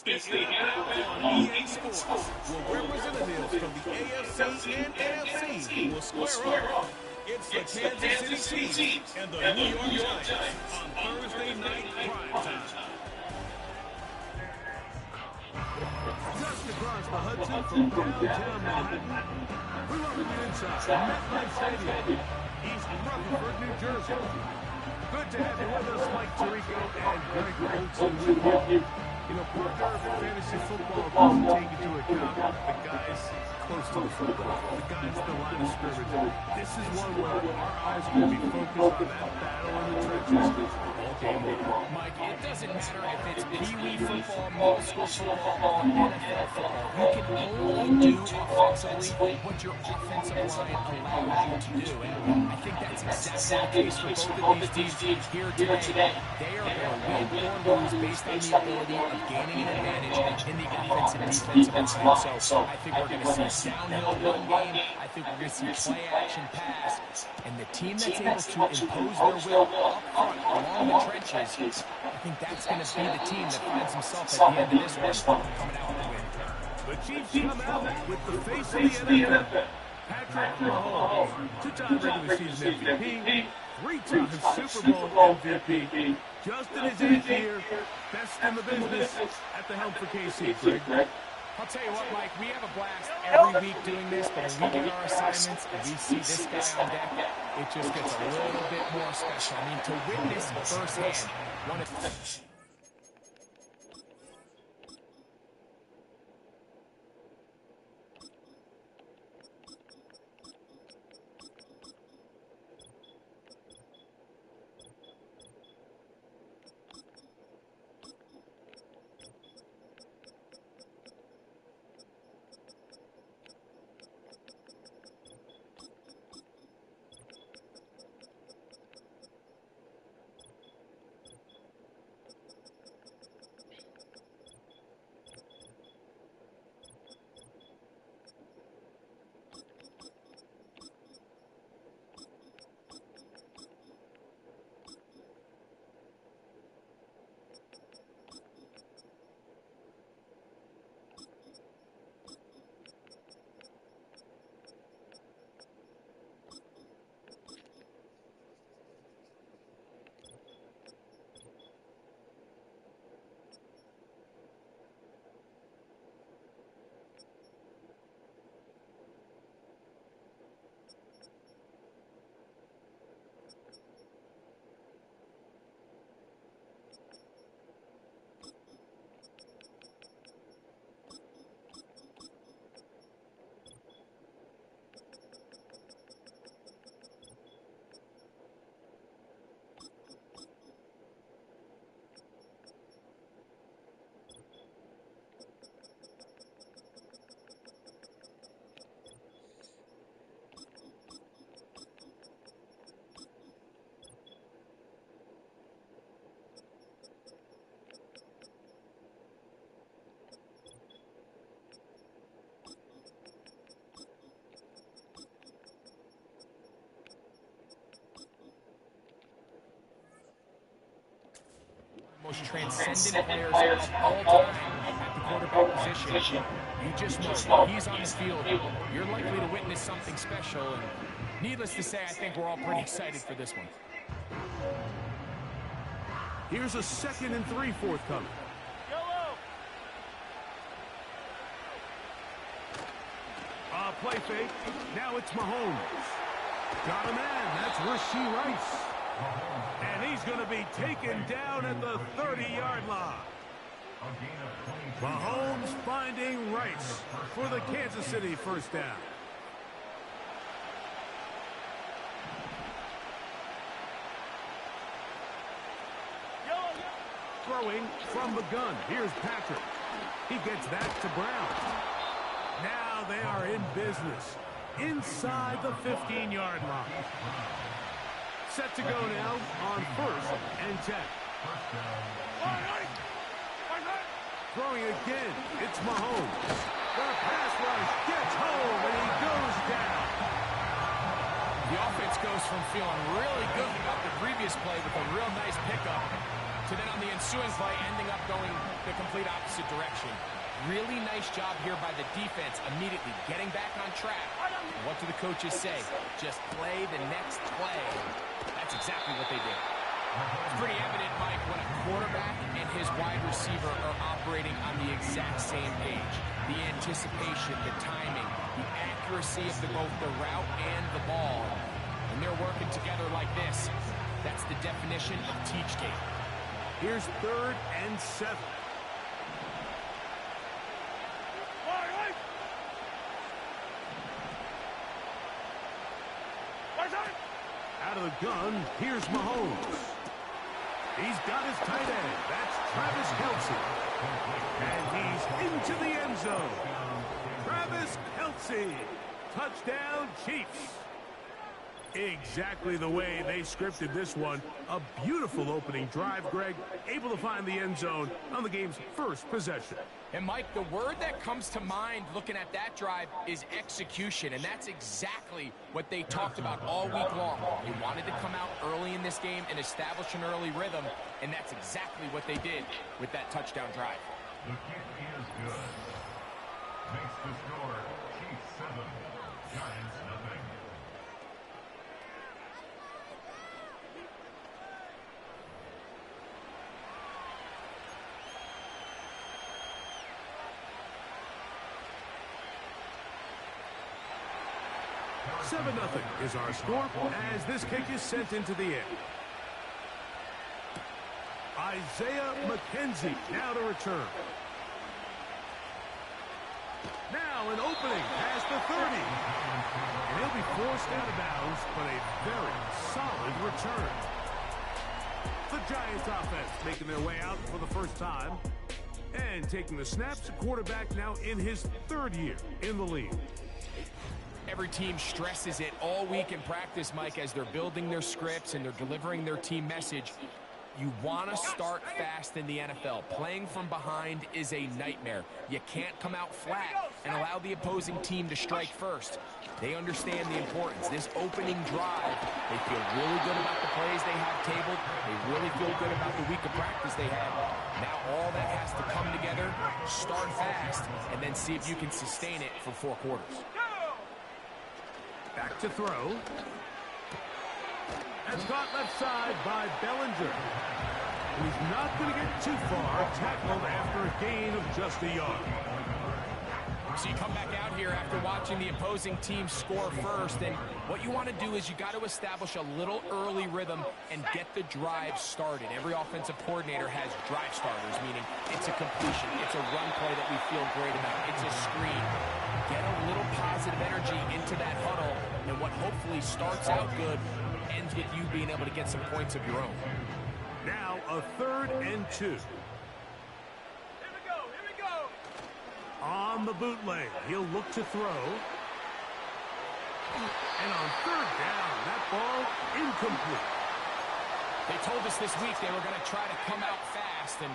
It's the NFL on EA Sports, where representatives from the AFC and NFC will square up. It's the Kansas City Chiefs and the New York Giants on Thursday night primetime. Just across the Hudson from downtown Manhattan, we're on the inside MetLife Stadium, East Rutherford, New Jersey. Good to have you with us, Mike Tirico and Greg Olson with you. You know, Porter fantasy football doesn't take into account the guys close to the football, the guys at the line of scrimmage. This is one where our eyes will be focused on that battle in the trenches all game long. Mike, it doesn't matter if it's Pee-wee football, middle school football, or NFL football. You can only do offensively what your offensive line allows you to do. And I think that's exactly the case for both of these teams here today. They are going to win or lose based on the ability of gaining an advantage in the offensive and defensive line. So I think we're going to see downhill run game. I think we're going to see play action pass. And the team that's able to impose their will up front along the trenches, I think that's going to be the team that finds himself at the end of this one coming out with a win. The Chiefs come out with the face of the NFL. Patrick Mahomes, two-time regular season MVP, three-time Super Bowl MVP. Just in his 8th year, best in the business at the helm for KC, Greg. I'll tell you what, Mike, we have a blast every week doing this, but when we get our assignments and we see this guy on deck, it just gets a little bit more special. I mean, to witness firsthand one of most transcendent players of all time at the quarterback position. You just know he's on the field, you're likely to witness something special. And needless to say, I think we're all pretty excited for this one. Here's a 2nd and 3 forthcoming. Play fake. Now it's Mahomes. Got a man. That's Rashee Rice. And he's going to be taken down at the 30-yard line. Mahomes finding Rice for the Kansas City first down. Throwing from the gun. Here's Patrick. He gets that to Brown. Now they are in business inside the 15-yard line. Set to go now on 1st and 10. Throwing again. It's Mahomes. The pass rush gets home, and he goes down. The offense goes from feeling really good about the previous play with a real nice pickup to then on the ensuing play ending up going the complete opposite direction. Really nice job here by the defense immediately getting back on track. What do the coaches say? Just play the next play. That's exactly what they did. It's pretty evident, Mike, when a quarterback and his wide receiver are operating on the exact same page. The anticipation, the timing, the accuracy of both the route and the ball. When they're working together like this, that's the definition of teach game. Here's 3rd and 7. Out of the gun, here's Mahomes. He's got his tight end. That's Travis Kelce. And he's into the end zone. Travis Kelce. Touchdown, Chiefs. Exactly the way they scripted this one. A beautiful opening drive, Greg. Able to find the end zone on the game's first possession. And, Mike, the word that comes to mind looking at that drive is execution, and that's exactly what they talked about all week long. They wanted to come out early in this game and establish an early rhythm, and that's exactly what they did with that touchdown drive. The kick is good. Makes the score Chiefs 7, Giants nothing. Seven 0 is our score as this kick is sent into the air. Isaiah McKenzie now to return. Now an opening past the 30. And he'll be forced out of bounds, but a very solid return. The Giants offense making their way out for the first time. And taking the snaps, quarterback now in his 3rd year in the league. Every team stresses it all week in practice, Mike, as they're building their scripts and they're delivering their team message. You want to start fast in the NFL. Playing from behind is a nightmare. You can't come out flat and allow the opposing team to strike first. They understand the importance. This opening drive, they feel really good about the plays they have tabled. They really feel good about the week of practice they had. Now all that has to come together, start fast, and then see if you can sustain it for 4 quarters. Back to throw. That's caught left side by Bellinger. He's not going to get too far. Tackled after a gain of just a yard. So you come back out here after watching the opposing team score first, and what you want to do is you got to establish a little early rhythm and get the drive started. Every offensive coordinator has drive starters, meaning it's a completion, it's a run play that we feel great about, it's a screen. Get a little positive energy into that huddle, and what hopefully starts out good ends with you being able to get some points of your own. Now a 3rd and 2. On the bootleg, he'll look to throw. And on 3rd down, that ball incomplete. They told us this week they were going to try to come out fast, and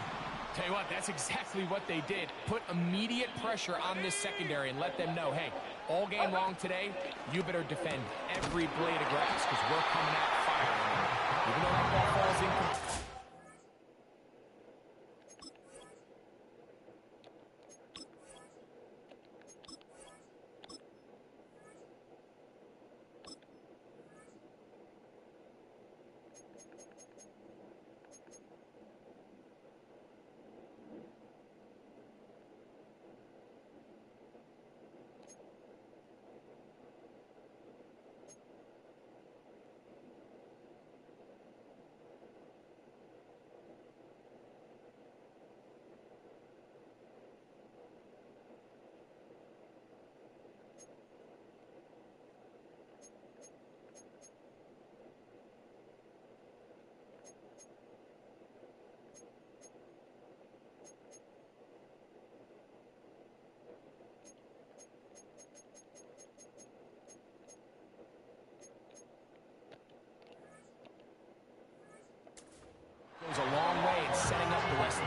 tell you what, that's exactly what they did. Put immediate pressure on this secondary and let them know, hey, all game long today, you better defend every blade of grass because we're coming out firing. Even though that ball falls incomplete.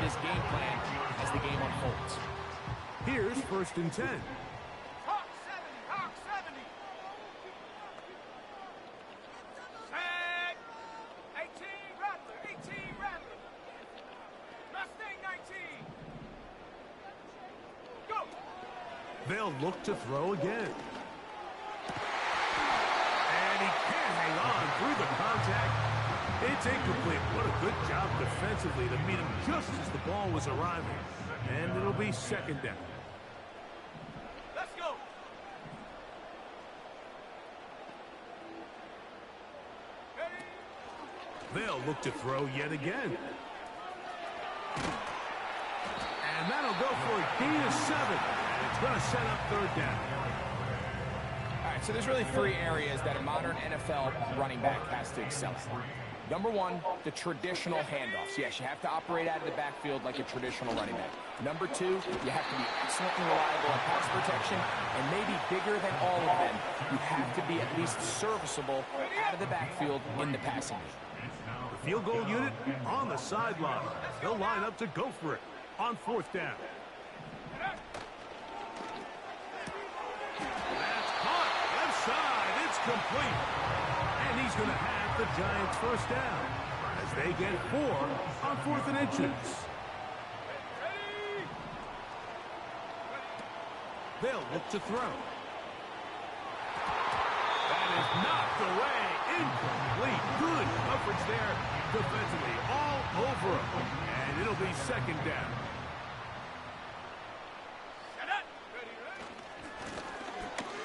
this game plan as the game unfolds. Here's 1st and 10. Hawk 70, Hawk 70. Tag. 18, Rattler, 18, Rattler. Mustang 19. Go. They'll look to throw again. And he can't hang on through the contact. It's incomplete. What a good job defensively to meet him just as the ball was arriving. And it'll be 2nd down. Let's go. Ready. They'll look to throw yet again. And that'll go for a gain of 7. And it's going to set up 3rd down. All right, so there's really 3 areas that a modern NFL running back has to excel at. Number 1, the traditional handoffs. Yes, you have to operate out of the backfield like a traditional running back. Number 2, you have to be excellent and reliable in pass protection. And maybe bigger than all of them, you have to be at least serviceable out of the backfield in the passing game. The field goal unit on the sideline. They'll line up to go for it on 4th down. That's caught. Left side. It's complete. And he's going to have the Giants' 1st down as they get 4 on 4th and inches. They'll look to throw. That is knocked away. Incomplete. Good coverage there defensively. All over him. And it'll be 2nd down.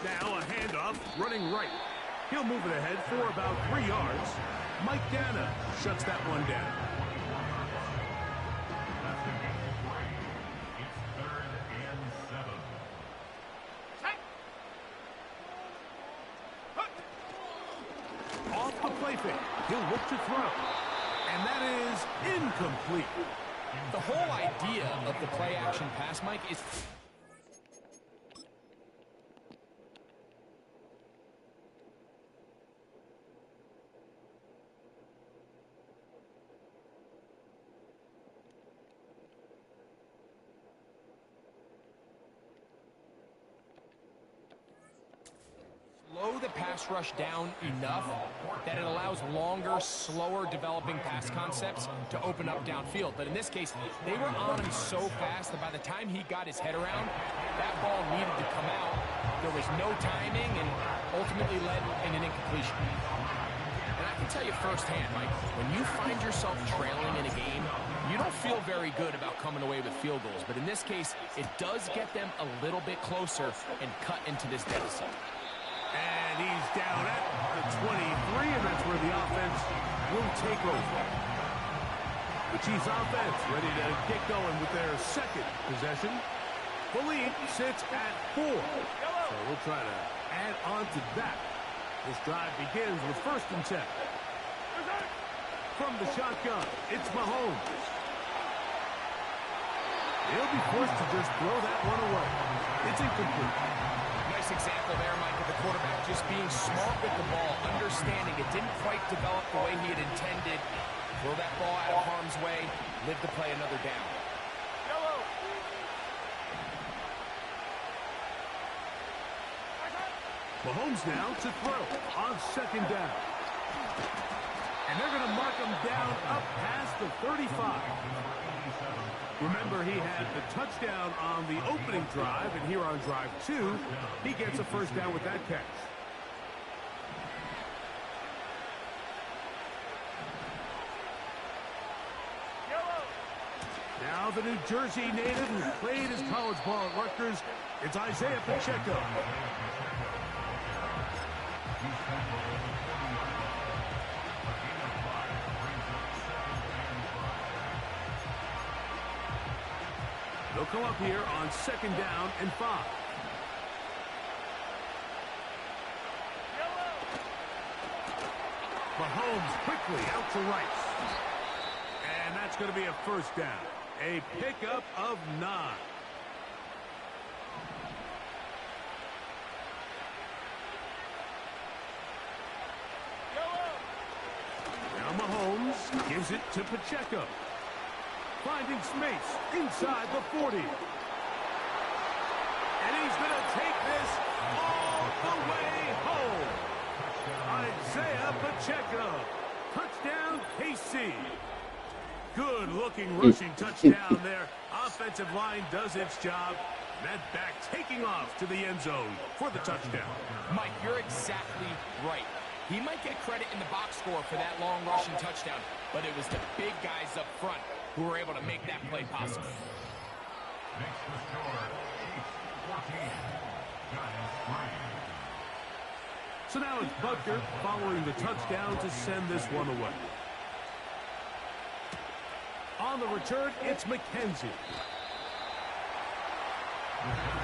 Now a handoff running right. He'll move it ahead for about 3 yards. Mike Dana shuts that one down. It's 3rd and 7. Off the play fake. He'll look to throw. And that is incomplete. The whole idea of the play-action pass, Mike, is... slow the pass rush down enough that it allows longer, slower developing pass concepts to open up downfield. But in this case, they were on him so fast that by the time he got his head around, that ball needed to come out. There was no timing and ultimately led in an incompletion. And I can tell you firsthand, Mike, when you find yourself trailing in a game, you don't feel very good about coming away with field goals. But in this case, it does get them a little bit closer and cut into this deficit. And he's down at the 23, and that's where the offense will take over. The Chiefs offense ready to get going with their 2nd possession. Philippe sits at 4. So we'll try to add on to that. This drive begins with 1st and 10. From the shotgun, it's Mahomes. He'll be forced to just throw that one away. It's incomplete. Nice example there, Mike, of the quarterback just being smart with the ball, understanding it didn't quite develop the way he had intended. Throw that ball out of harm's way, live to play another down. Mahomes now to throw on 2nd down. And they're going to mark him down up past the 35. Remember, he had the touchdown on the opening drive, and here on drive 2, he gets a 1st down with that catch. Now the New Jersey native who played his college ball at Rutgers, it's Isaiah Pacheco. They'll come up here on 2nd down and 5. Mahomes quickly out to Rice. And that's going to be a 1st down. A pickup of 9. Now Mahomes gives it to Pacheco. Finding space inside the 40. And he's going to take this all the way home. Isaiah Pacheco. Touchdown, KC. Good-looking rushing touchdown there. Offensive line does its job. That back taking off to the end zone for the touchdown. Mike, you're exactly right. He might get credit in the box score for that long rushing touchdown, but it was the big guys up front who were able to make that play possible. Makes the score Chiefs 14, Giants 3. So now it's Butker following the touchdown to send this one away. On the return, it's McKenzie.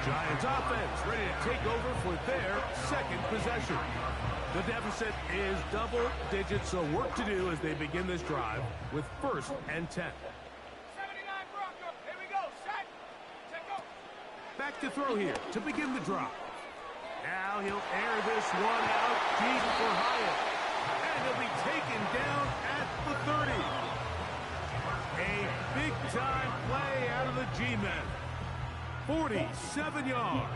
Giants offense ready to take over for their second possession. The deficit is double digits, so work to do as they begin this drive with 1st and 10. 79 Bronco. Here we go. Set. Check go. Back to throw here to begin the drive. Now he'll air this one out deep for Hyatt. And he'll be taken down at the 30. A big-time play out of the G-men. 47 yards.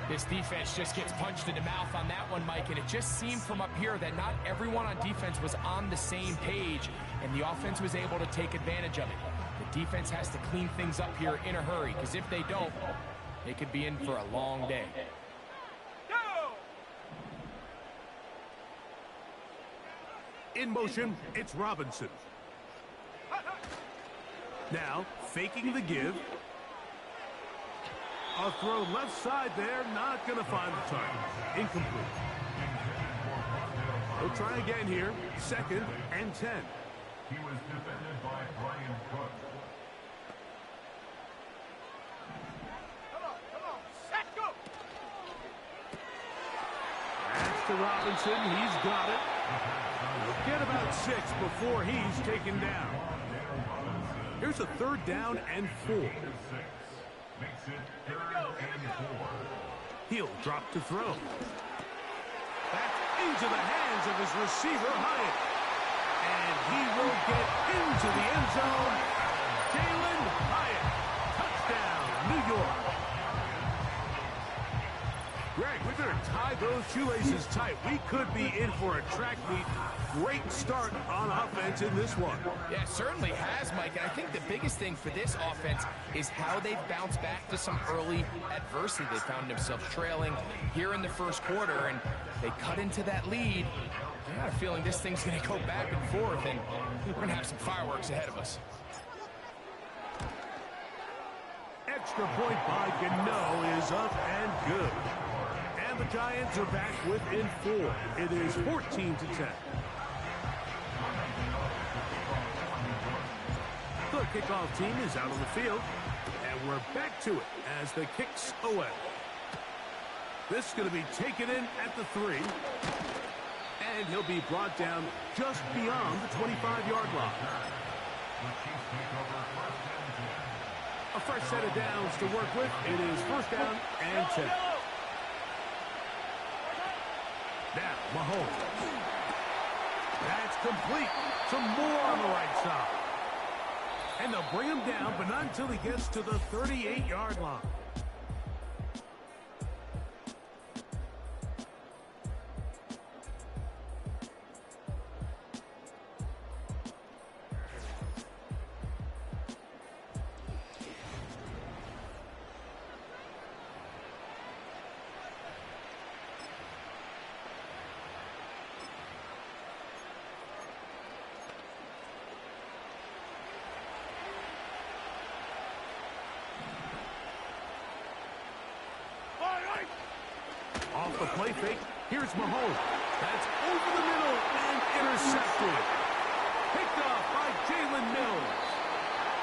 This defense just gets punched in the mouth on that one, Mike, and it just seemed from up here that not everyone on defense was on the same page, and the offense was able to take advantage of it. The defense has to clean things up here in a hurry, because if they don't, they could be in for a long day. Go. In motion, it's Robinson. Now, faking the give. A throw left side there, not going to find the target. Incomplete. He'll try again here. 2nd and 10. He was defended by Brian Cook. Come on. Set. Go. That's to Robinson. He's got it. He'll get about 6 before he's taken down. Here's a 3rd down and 4. Makes it 3rd and 4. He'll drop to throw. Back into the hands of his receiver, Hyatt. And he will get into the end zone. Jalen Hyatt. Touchdown, New York. Greg, we better tie those shoelaces tight. We could be in for a track meet. Great start on offense in this one. Yeah, it certainly has, Mike, and I think the biggest thing for this offense is how they've bounced back to some early adversity. They found themselves trailing here in the first quarter, and they cut into that lead. I got a feeling this thing's going to go back and forth, and we're going to have some fireworks ahead of us. Extra point by Gano is up and good. And the Giants are back within 4. It is 14-10. The kickoff team is out on the field, and we're back to it as the kick's away. This is going to be taken in at the 3, and he'll be brought down just beyond the 25-yard line. A fresh set of downs to work with. It is 1st down and 10. Now, Mahomes. That's complete. Some more on the right side. And they'll bring him down, but not until he gets to the 38-yard line. Off the play fake, here's Mahomes. That's over the middle and intercepted. Picked off by Jalen Mills.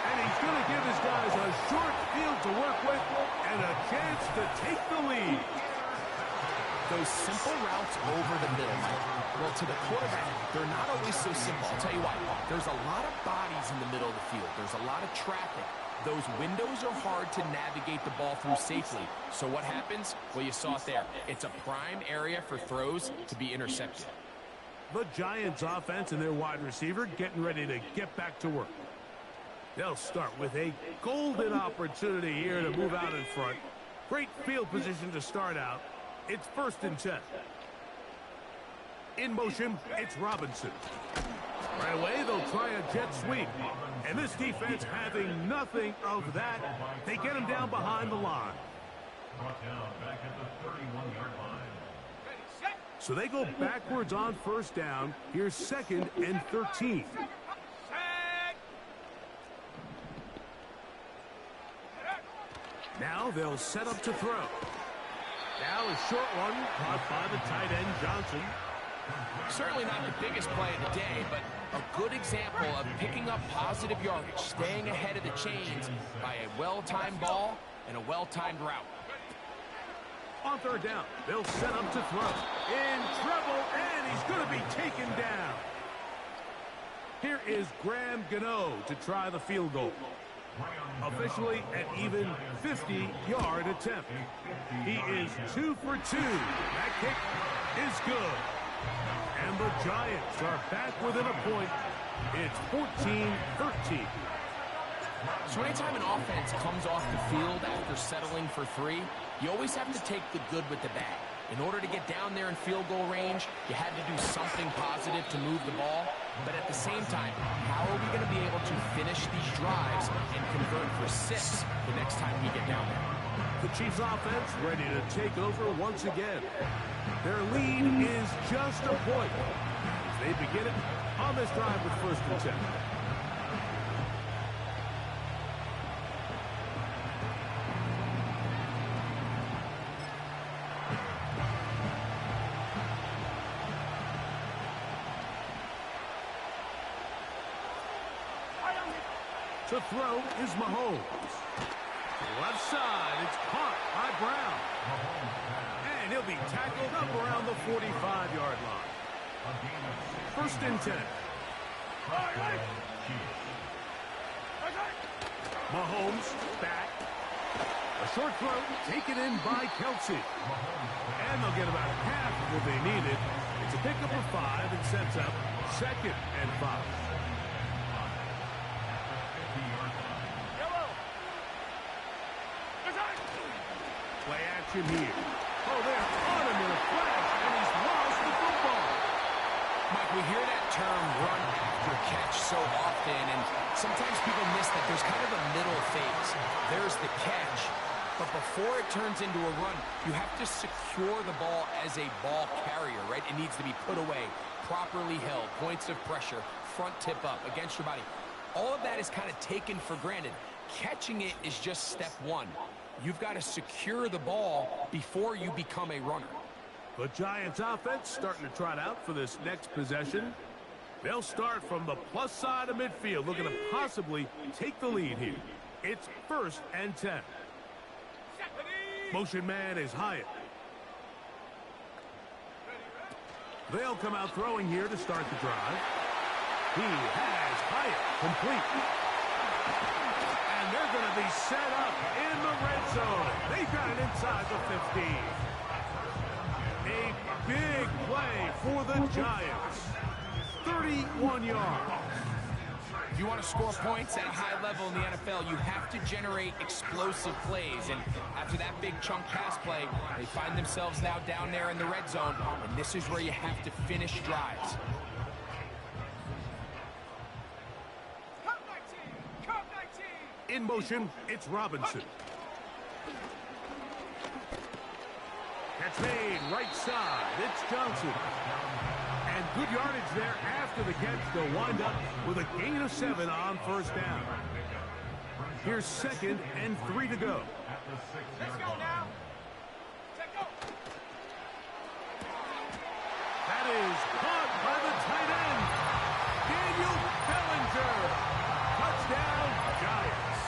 And he's going to give his guys a short field to work with and a chance to take the lead. Those simple routes over the middle, well, to the quarterback, they're not always so simple. I'll tell you why. There's a lot of bodies in the middle of the field. There's a lot of traffic. Those windows are hard to navigate the ball through safely. So what happens? Well, you saw it there. It's a prime area for throws to be intercepted. The Giants offense and their wide receiver getting ready to get back to work. They'll start with a golden opportunity here to move out in front. Great field position to start out. It's 1st and 10. In motion, it's Robinson. Right away, they'll try a jet sweep. And this defense having nothing of that, they get him down behind the line. Brought down back at the 31-yard line. So they go backwards on 1st down. Here's 2nd and 13. Now they'll set up to throw. Now a short one caught by the tight end Johnson. Certainly not the biggest play of the day, but a good example of picking up positive yardage, staying ahead of the chains by a well-timed ball and a well-timed route. On 3rd down, they'll set up to throw. In trouble, and he's going to be taken down. Here is Graham Gano to try the field goal. Officially an even 50-yard attempt. He is 2 for 2. That kick is good. And the Giants are back within a point. It's 14-13. So anytime an offense comes off the field after settling for 3, you always have to take the good with the bad. In order to get down there in field goal range, you had to do something positive to move the ball. But at the same time, how are we going to be able to finish these drives and convert for 6 the next time we get down there? The Chiefs offense ready to take over once again. Their lead is just a point as they begin it on this drive with 1st and 10. To throw is Mahomes. Left side, it's caught by Brown. And he'll be tackled up around the 45-yard line. 1st and 10. Mahomes back. A short throw taken in by Kelsey. And they'll get about half of what they needed. It's a pickup of 5 and sets up 2nd and 5. Play action here. Oh, they're on him in a flash, and he's lost the football. Mike, we hear that term run after catch so often, and sometimes people miss that there's kind of a middle phase. There's the catch, but before it turns into a run, you have to secure the ball as a ball carrier, right? It needs to be put away, properly held, points of pressure, front tip up against your body. All of that is kind of taken for granted. Catching it is just step 1. You've got to secure the ball before you become a runner. The Giants offense starting to trot out for this next possession. They'll start from the plus side of midfield, looking to possibly take the lead here. It's 1st and 10. Motion man is Hyatt. They'll come out throwing here to start the drive. He has Hyatt complete. And they're going to be set up in the red zone. They've got it inside the 15. A big play for the Giants. 31 yards. If you want to score points at a high level in the NFL, you have to generate explosive plays. And after that big chunk pass play, they find themselves now down there in the red zone. And this is where you have to finish drives. In motion, it's Robinson. Catch made, right side, it's Johnson. And good yardage there after the catch. They'll wind up with a gain of 7 on 1st down. Here's 2nd and 3 to go. Let's go now. Check go. That is caught by the tight end, Daniel Bellinger. Touchdown, Giants.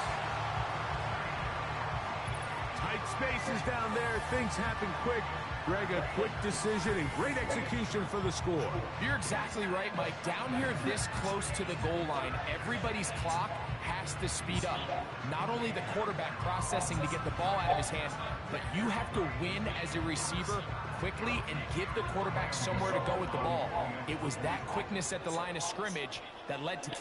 Tight spaces down there. Things happen quick. Greg, a quick decision and great execution for the score. You're exactly right, Mike. Down here this close to the goal line, everybody's clock has to speed up. Not only the quarterback processing to get the ball out of his hand, but you have to win as a receiver quickly and give the quarterback somewhere to go with the ball. It was that quickness at the line of scrimmage that led to...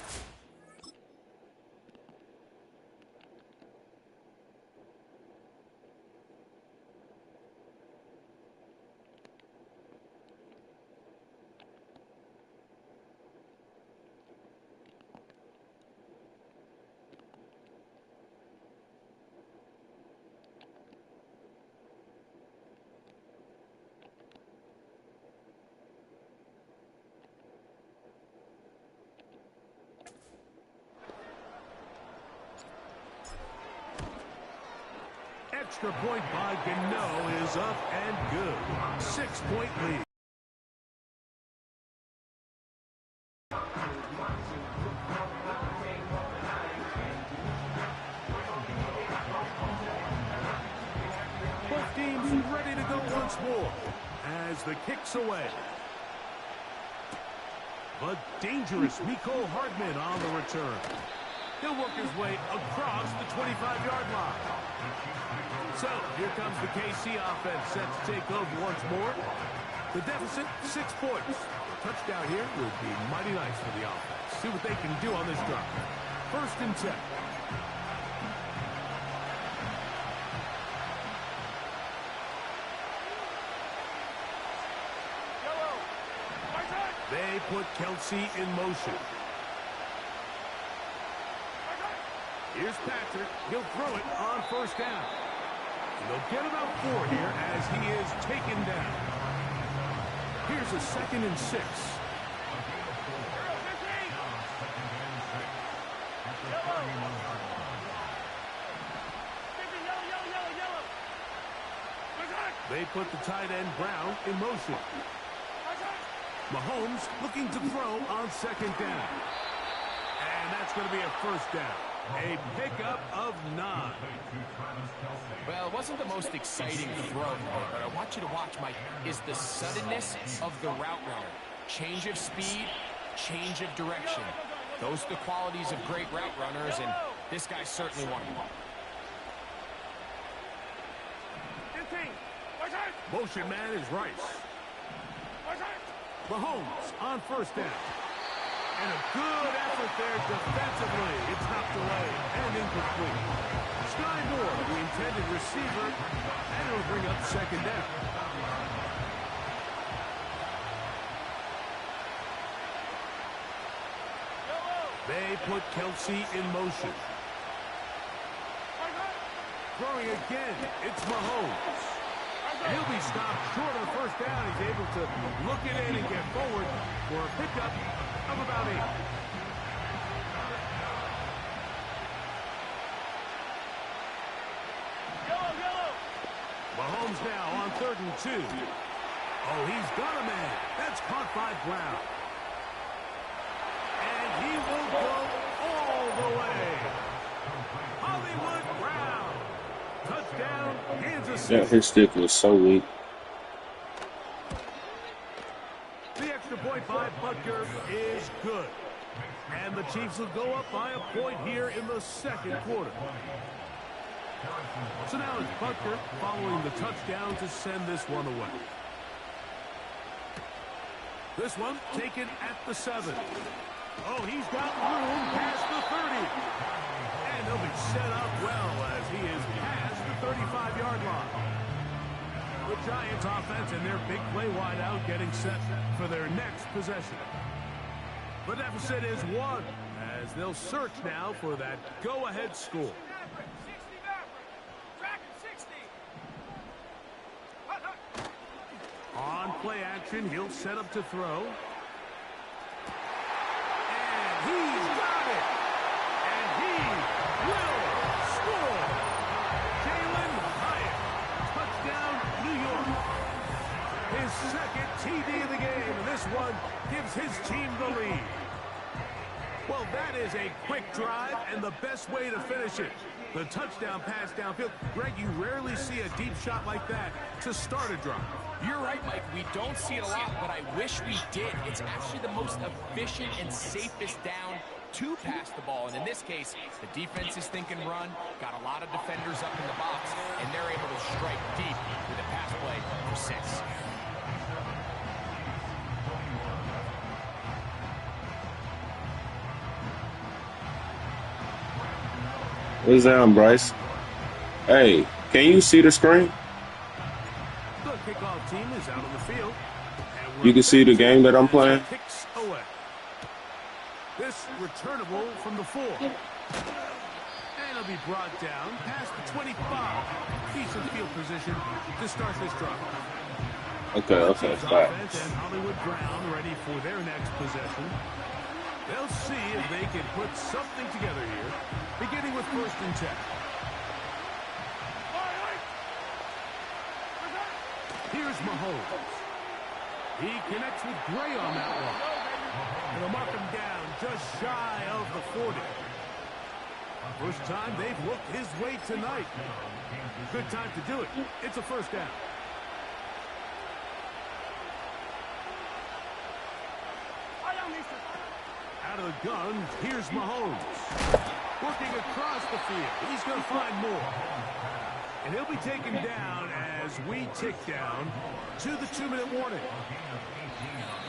extra point by Gano is up and good. 6-point lead. Both teams ready to go once more as the kick's away. But dangerous Miko Hardman on the return. He'll work his way across the 25-yard line. So here comes the KC offense set to take over once more. The deficit, 6 points. A touchdown here would be mighty nice for the offense. See what they can do on this drive. 1st and 10. They put Kelsey in motion. Here's Patrick. He'll throw it on 1st down. And they'll get about 4 here as he is taken down. Here's a 2nd and 6. They put the tight end Brown in motion. Mahomes looking to throw on 2nd down. And that's going to be a 1st down. A pickup of 9. Well, it wasn't the most exciting throw, but I want you to watch, Mike, is the suddenness of the route runner. Change of speed, change of direction. Those are the qualities of great route runners, and this guy's certainly one of them. Motion man is Rice. Mahomes on 1st down. And a good effort there defensively. It's knocked away and incomplete. Sky Moore, the intended receiver, and it'll bring up 2nd down. They put Kelsey in motion. Throwing again, it's Mahomes. He'll be stopped short of 1st down. He's able to look it in and get forward for a pickup of about 8. Mahomes now on 3rd and 2. Oh, he's got a man. That's caught by Brown. And he will go all the way. Hollywood Brown. Touchdown, Kansas City. Yeah, his stick was so weak. The extra point by Butker is good. And the Chiefs will go up by a point here in the 2nd quarter. So now it's Butker following the touchdown to send this one away. This one taken at the 7. Oh, he's got room past the 30. And he'll be set up well as he is past the 35-yard line. The Giants offense and their big play wide out getting set for their next possession. The deficit is 1 as they'll search now for that go-ahead score. On play action, he'll set up to throw. And he's got it. And he will score. Jalen Hyatt. Touchdown, New York. His 2nd TD of the game. And this one gives his team the lead. Well, that is a quick drive and the best way to finish it. The touchdown pass downfield. Greg, you rarely see a deep shot like that to start a drive. You're right, Mike. We don't see it a lot, but I wish we did. It's actually the most efficient and safest down to pass the ball. And in this case, the defense is thinking run, got a lot of defenders up in the box, and they're able to strike deep with a pass play for 6. What's down, Bryce? Hey, can you see the screen? The kickoff team is out on the field. You can see the game that I'm playing? Kicks away. This returnable from the 4. And it'll be brought down past the 25. Decent field position to start this drive. Okay, fine. And Hollywood Brown ready for their next possession. They'll see if they can put something together here, beginning with 1st and 10. Here's Mahomes. He connects with Gray on that one. And they'll mark him down just shy of the 40. First time they've looked his way tonight. Good time to do it. It's a first down. Out of the gun, here's Mahomes. Working across the field. He's going to find more. And he'll be taken down as we tick down to the 2-minute warning.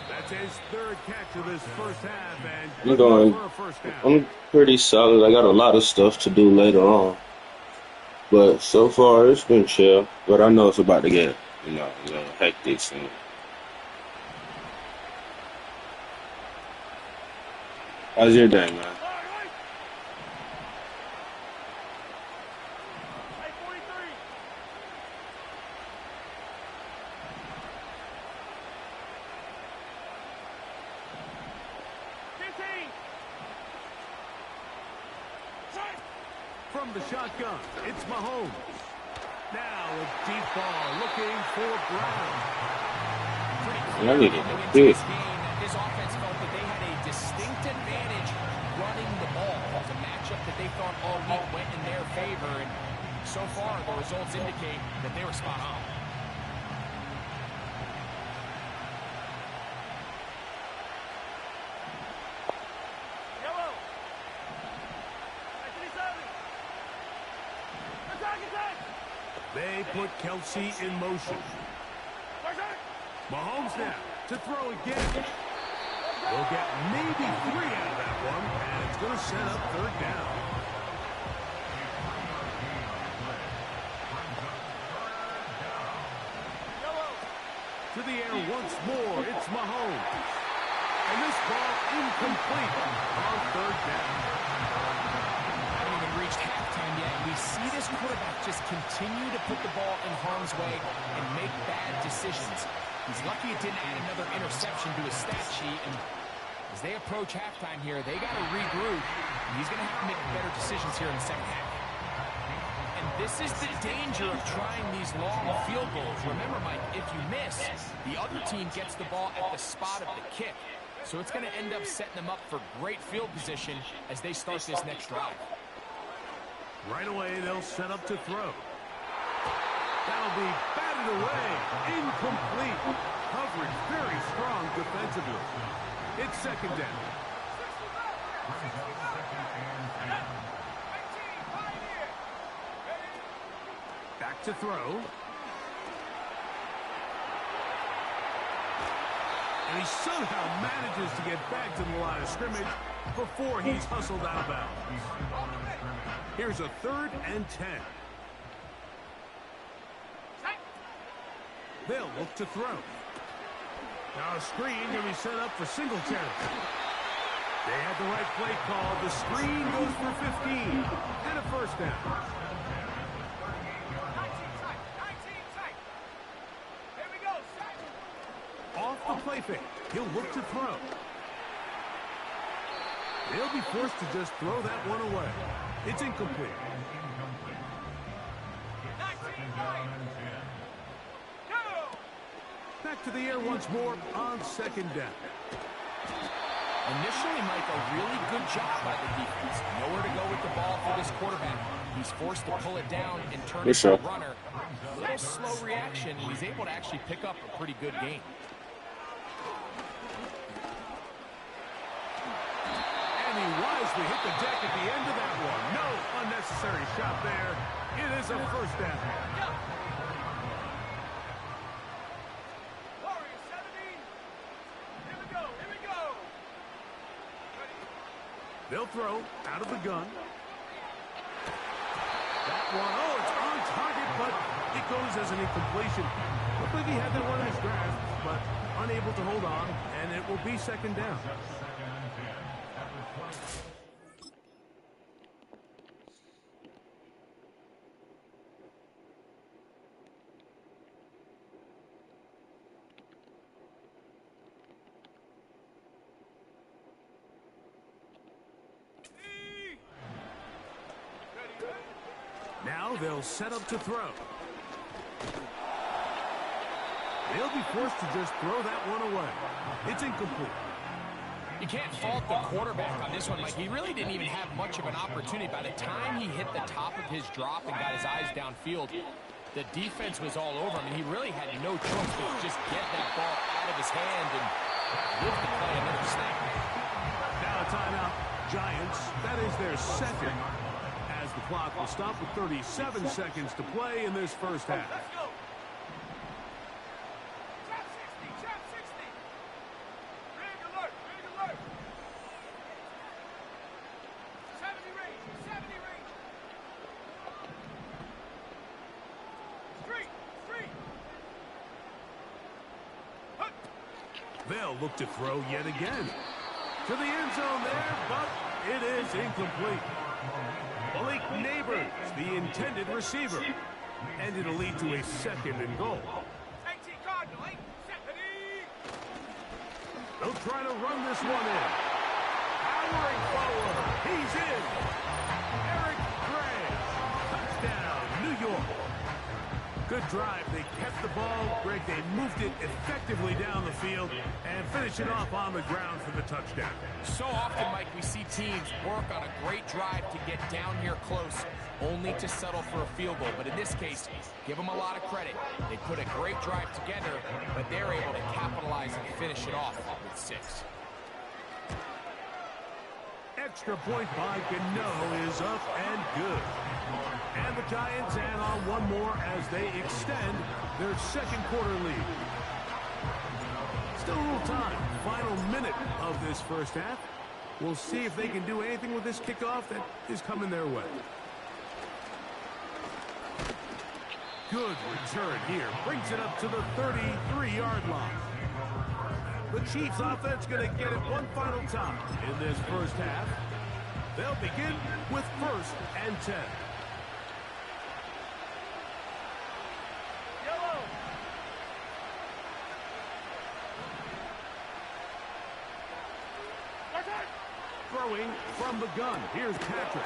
That's his third catch of this first half, and for a first down. I'm pretty solid. I got a lot of stuff to do later on. But so far, it's been chill. But I know it's about to get, a little hectic soon. How's your day, man? From the shotgun, it's Mahomes. Now a deep ball looking for Brown. I need to do it. His offense felt that they had a distinct advantage running the ball. It was a matchup that they thought all week went in their favor, and so far the results indicate that they were spot on. They put Kelsey in motion. Mahomes now to throw again. They'll get maybe 3 out of that one, and it's going to set up third down. To the air once more, it's Mahomes. And this ball incomplete on third down. Haven't even reached halftime yet. We see this quarterback just continue to put the ball in harm's way and make bad decisions. He's lucky it didn't add another interception to his stat sheet. And as they approach halftime here, they got to regroup. And he's going to have to make better decisions here in the second half. And this is the danger of trying these long field goals. Remember, Mike, if you miss, the other team gets the ball at the spot of the kick. So it's going to end up setting them up for great field position as they start this next drive. Right away, they'll set up to throw. That'll be batted away. Incomplete. Coverage very strong defensively. It's second down. Back to throw. And he somehow manages to get back to the line of scrimmage before he's hustled out of bounds. Here's a 3rd and 10. They'll look to throw. Now a screen going to be set up for Singletary. They had the right play call. The screen goes for 15 and a first down. 19 tight. Here we go. Off the play fake. He'll look to throw. They'll be forced to just throw that one away. It's incomplete. 19 tight. Back to the air once more on second down. Initially, Mike, a really good job by the defense. Nowhere to go with the ball for this quarterback. He's forced to pull it down and turn it to a runner. A little slow reaction, and he's able to actually pick up a pretty good game. And he wisely hit the deck at the end of that one. No unnecessary shot there. It is a first down. Warriors 17. Here we go. They'll throw out of the gun. That one, it's on target, but it goes as an incompletion. Looked like he had that one in his grasp, but unable to hold on, and it will be second down. Now they'll set up to throw. They'll be forced to just throw that one away. It's incomplete. You can't fault the quarterback on this one, Mike. He really didn't even have much of an opportunity. By the time he hit the top of his drop and got his eyes downfield, the defense was all over him, and he really had no choice but to just get that ball out of his hand and live to play another snap. Now a timeout. Giants, that is their second, as the clock will stop with 37 seconds to play in this first half. Let's go. Trap 60, trap 60. Rig alert, rig alert. 70 range, 70 range. Street, street. Hup. They'll look to throw yet again. To the end zone there, but it is incomplete. Malik Neighbors, the intended receiver. And it'll lead to a second and goal. 18 Cardinal, 8, 70. They'll try to run this one in. Powering forward. He's in. Eric Gray. Touchdown, New York. Good drive. They kept the ball. Greg, they moved it effectively down the field and finish it off on the ground for the touchdown. So often, Mike, we see teams work on a great drive to get down here close, only to settle for a field goal. But in this case, give them a lot of credit. They put a great drive together, but they're able to capitalize and finish it off with 6. Extra point by Gano is up and good. And the Giants add on one more as they extend their second quarter lead. Still a little time. Final minute of this first half. We'll see if they can do anything with this kickoff that is coming their way. Good return here. Brings it up to the 33-yard line. The Chiefs offense going to get it one final time in this first half. They'll begin with 1st and 10. Yellow. Throwing from the gun. Here's Patrick.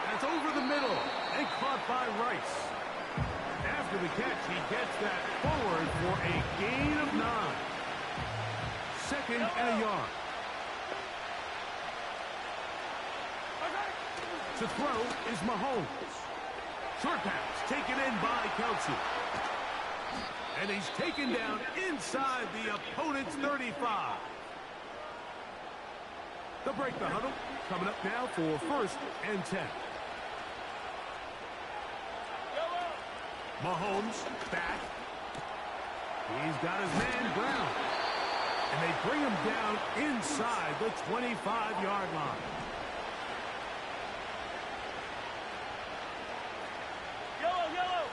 That's over the middle and caught by Rice. After the catch, he gets that forward for a gain of 9. 2nd and a yard. To throw is Mahomes. Short pass taken in by Kelsey. And he's taken down inside the opponent's 35. They'll break the huddle. Coming up now for 1st and 10. Mahomes back. He's got his man Brown. And they bring him down inside the 25-yard line. Yellow, yellow.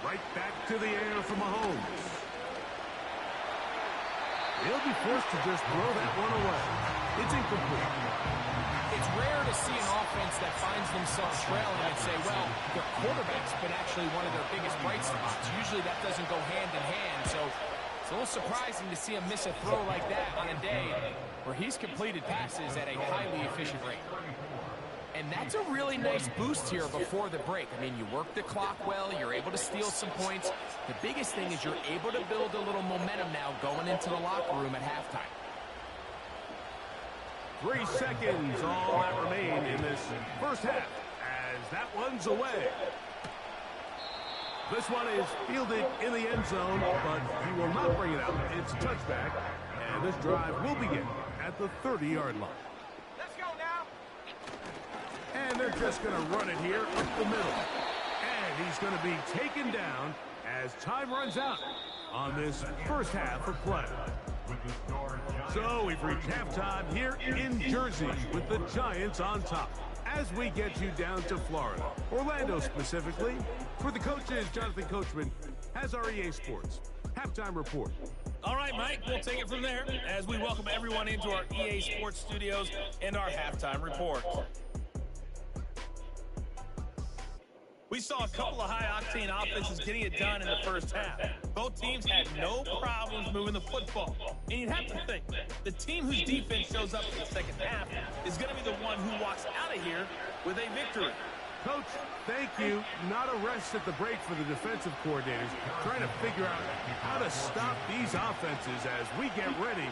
Right back to the air for Mahomes. He'll be forced to just throw that one away. It's incomplete. It's rare to see an offense that finds themselves trailing and say, well, their quarterback's been actually one of their biggest bright spots. Usually that doesn't go hand in hand, so it's a little surprising to see him miss a throw like that on a day where he's completed passes at a highly efficient rate. And that's a really nice boost here before the break. I mean, you work the clock well, you're able to steal some points. The biggest thing is you're able to build a little momentum now going into the locker room at halftime. 3 seconds, all that remain in this first half, as that one's away. This one is fielded in the end zone, but he will not bring it out. It's a touchback, and this drive will begin at the 30-yard line. Let's go now. And they're just going to run it here up the middle. And he's going to be taken down as time runs out on this first half of play. So we've reached halftime here in Jersey with the Giants on top. As we get you down to Florida, Orlando specifically, for the coaches, Jonathan Coachman has our EA Sports halftime report. All right, Mike, we'll take it from there as we welcome everyone into our EA Sports studios and our halftime report. We saw a couple of high-octane offenses getting it done in the first half. Both teams had no problems moving the football. And you'd have to think, the team whose defense shows up in the second half is going to be the one who walks out of here with a victory. Coach, thank you. Not a rest at the break for the defensive coordinators, trying to figure out how to stop these offenses as we get ready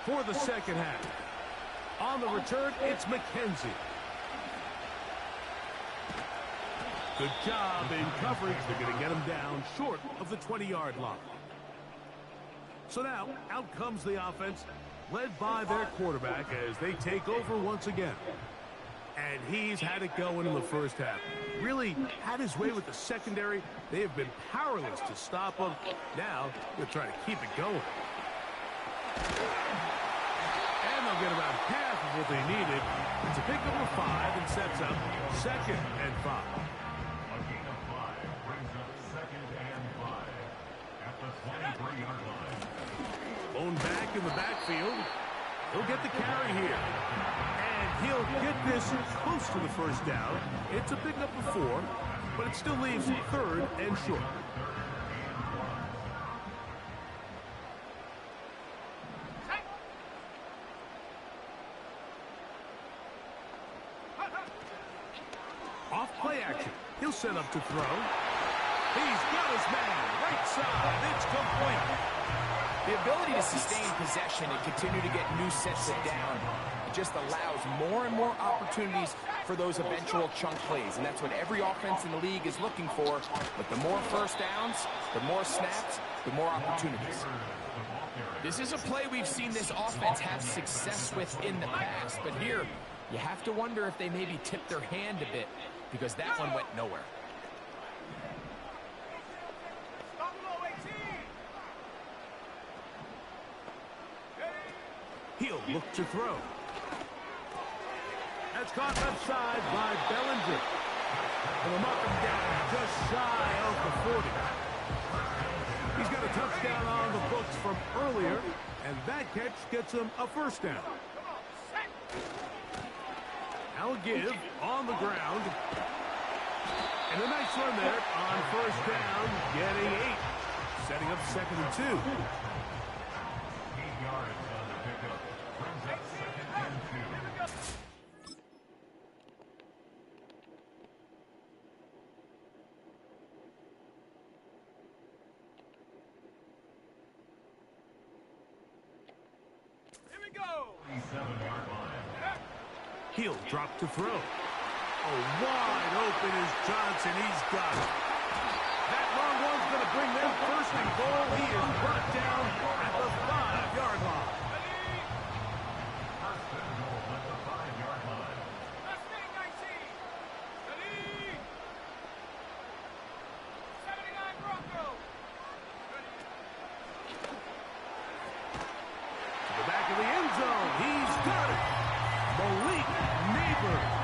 for the second half. On the return, it's McKenzie. Good job in coverage. They're going to get him down short of the 20-yard line. So now, out comes the offense, led by their quarterback as they take over once again. And he's had it going in the first half. Really had his way with the secondary. They have been powerless to stop him. Now, they're trying to keep it going. And they'll get about half of what they needed. It's a pick number 5 and sets up 2nd and 5. A gain of 5 brings up 2nd and 5 at the 23-yard line. Blown back in the backfield. He'll get the carry here. And he'll get this close to the first down. It's a pickup of 4, but it still leaves 3rd and short. Off play action. He'll set up to throw. He's got his man. Right side. It's complete. The ability to sustain possession and continue to get new sets of down, it just allows more and more opportunities for those eventual chunk plays. And that's what every offense in the league is looking for. But the more first downs, the more snaps, the more opportunities. This is a play we've seen this offense have success with in the past. But here, you have to wonder if they maybe tipped their hand a bit, because that one went nowhere. He'll look to throw. That's caught left side by Bellinger. And they'll knock him down just shy of the 40. He's got a touchdown on the books from earlier, and that catch gets him a first down. Now a give on the ground. And a nice run there on first down, getting 8. Setting up 2nd and 2. 8 yards on the pickup. Brings up 2nd and 2. Here we go. 37-yard line. He'll drop to throw. Oh, wide open is Johnson. He's got it. That long one's going to bring them first and goal. He is brought down at the 5-yard line. First and goal at the 5-yard line. Let's make 19. Ready. 79 Broncos. To the back of the end zone. He's got it. Malik Neighbors.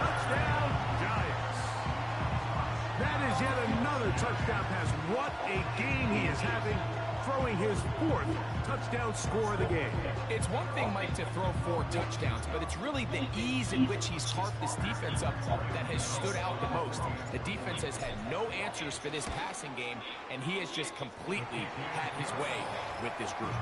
Touchdown, Giants. That is yet another touchdown pass. What a game he is having, throwing his 4th touchdown score of the game. It's one thing, Mike, to throw 4 touchdowns, but it's really the ease in which he's carved this defense up that has stood out the most. The defense has had no answers for this passing game, and he has just completely had his way with this group.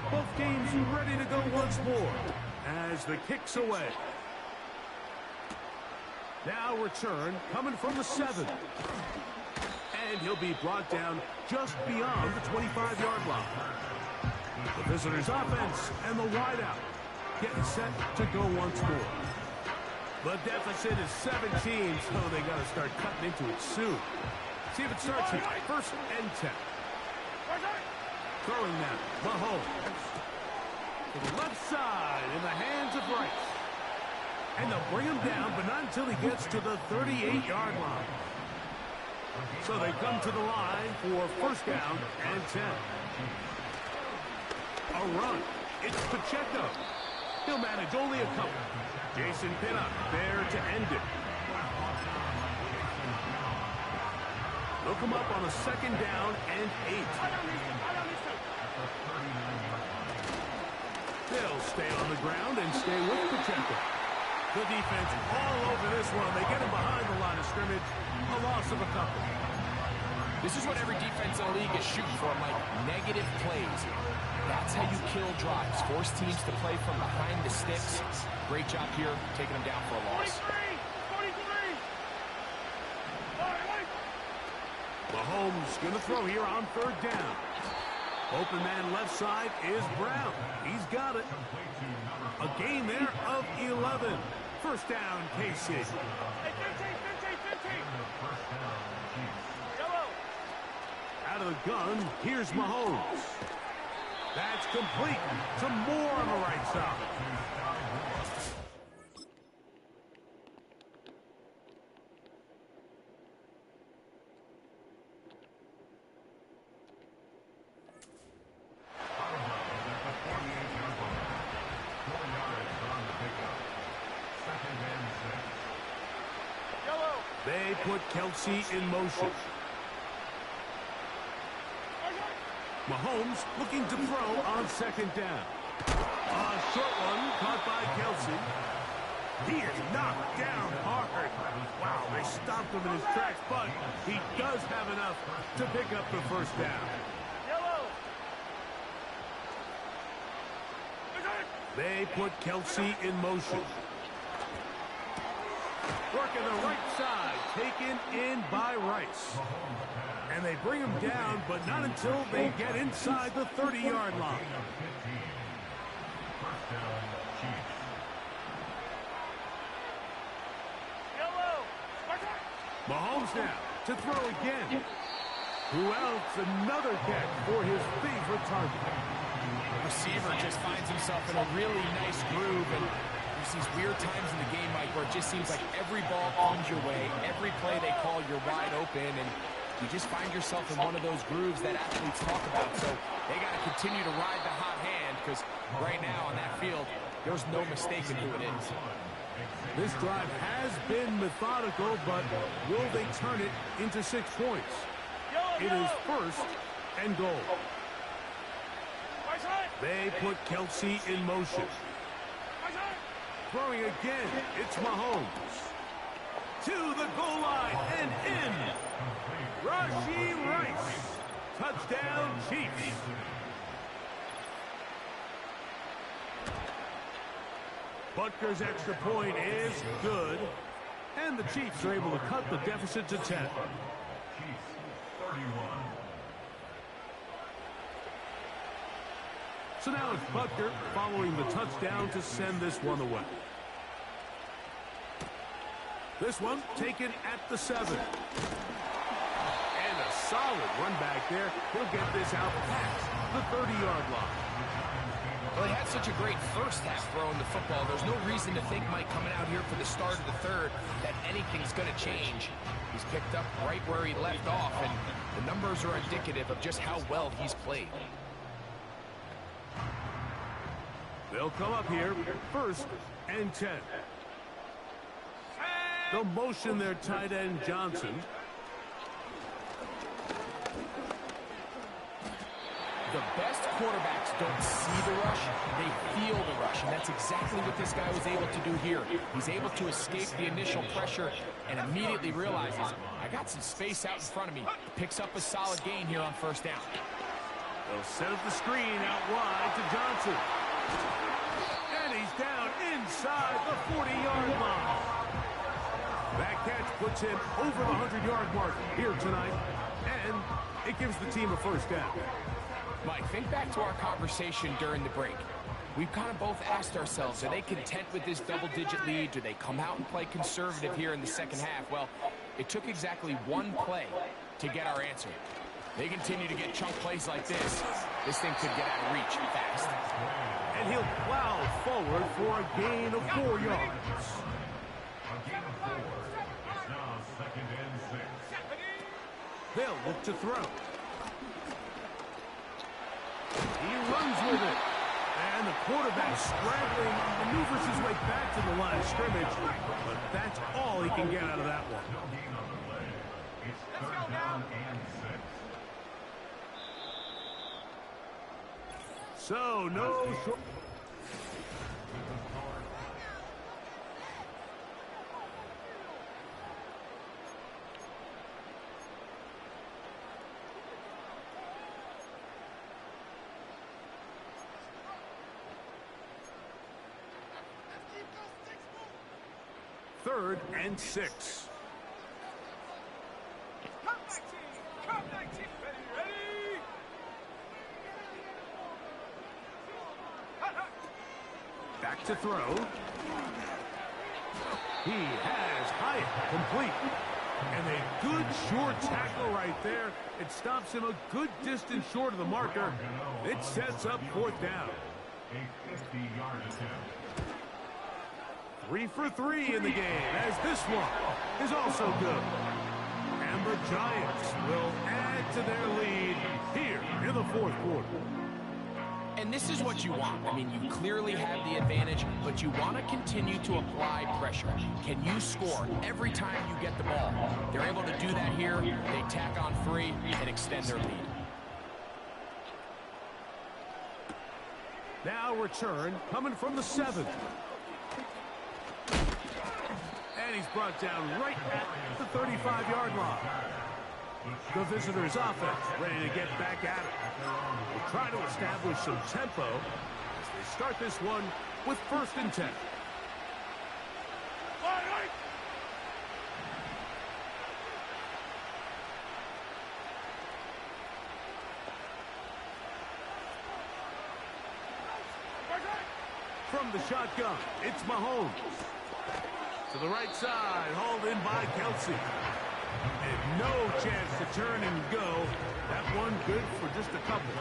Both games ready to go once more as the kick's away. Now return coming from the 7. And he'll be brought down just beyond the 25-yard line. The visitors' offense and the wideout getting set to go once more. The deficit is 17, so they got to start cutting into it soon. See if it starts here. 1st and 10. Throwing now, Mahomes. To the left side in the hands of Rice. And they'll bring him down, but not until he gets to the 38-yard line. So they come to the line for first down and 10. A run. It's Pacheco. He'll manage only a couple. Jason Pinnock there to end it. Look him up on a 2nd down and 8. They'll stay on the ground and stay with Pacheco. The defense all over this one. They get him behind the line of scrimmage. A loss of a couple. This is what every defense in the league is shooting for, Mike. Negative plays. That's how you kill drives. Force teams to play from behind the sticks. Great job here, taking them down for a loss. 43! Mahomes going to throw here on third down. Open man left side is Brown. He's got it. A gain there of 11. First down, KC. Hey, 15! Yellow! Out of the gun, here's Mahomes. That's complete. Some more on the right side. They put Kelsey in motion. Mahomes looking to throw on second down. A short one caught by Kelsey. He is knocked down hard. Wow, they stopped him in his tracks, but he does have enough to pick up the first down. Yellow! They put Kelsey in motion. Working the right side, taken in by Rice. And they bring him down, but not until they get inside the 30-yard line. Yellow! Mahomes now to throw again. Who else? Another catch for his favorite target. The receiver just finds himself in a really nice groove, and there's these weird times in the game, Mike, where it just seems like every ball comes your way, every play they call, you're wide open, and you just find yourself in one of those grooves that athletes talk about. So they got to continue to ride the hot hand, because right now on that field, there's no mistaking who it is. This drive has been methodical, but will they turn it into 6 points? It is first and goal. They put Kelsey in motion. Throwing again, it's Mahomes. To the goal line and in. Rashee Rice. Touchdown, Chiefs. Butker's extra point is good. And the Chiefs are able to cut the deficit to 10. Chiefs 31. So now it's Butker following the touchdown to send this one away. This one taken at the 7. And a solid run back there. He'll get this out past the 30-yard line. Well, he had such a great first half throwing the football. There's no reason to think, Mike, coming out here for the start of the third, that anything's going to change. He's picked up right where he left off, and the numbers are indicative of just how well he's played. They'll come up here, first and 10. They'll motion their tight end, Johnson. The best quarterbacks don't see the rush, they feel the rush, and that's exactly what this guy was able to do here. He's able to escape the initial pressure and immediately realizes, I got some space out in front of me. Picks up a solid gain here on first down. They'll set up the screen out wide to Johnson. And he's down inside the 40-yard line. That catch puts him over the 100-yard mark here tonight, and it gives the team a first down. Mike, think back to our conversation during the break. We've kind of both asked ourselves, are they content with this double-digit lead? Do they come out and play conservative here in the second half? Well, it took exactly one play to get our answer. They continue to get chunk plays like this. This thing could get out of reach fast. And he'll plow forward for a gain of 4 yards. A gain of 4. It's now second and 6. They'll look to throw. He runs with it. And the quarterback scrambling, maneuvers his way back to the line of scrimmage. But that's all he can get out of that one. No gain on the play. It's third down and 6. So, no short. 3rd and 6. Come 19! Come 19! Ready, ready! Back to throw. He has Hyatt complete. And a good short tackle right there. It stops him a good distance short of the marker. It sets up 4th down. A 50-yard attempt. 3 for 3 in the game, as this one is also good. And the Giants will add to their lead here in the 4th quarter. And this is what you want. I mean, you clearly have the advantage, but you want to continue to apply pressure. Can you score every time you get the ball? They're able to do that here. They tack on 3 and extend their lead. Now return coming from the 7th. And he's brought down right at the 35-yard line. The visitors' offense ready to get back at it. We'll try to establish some tempo as they start this one with 1st and 10. From the shotgun, it's Mahomes. To the right side, hauled in by Kelsey. And no chance to turn and go. That one good for just a couple.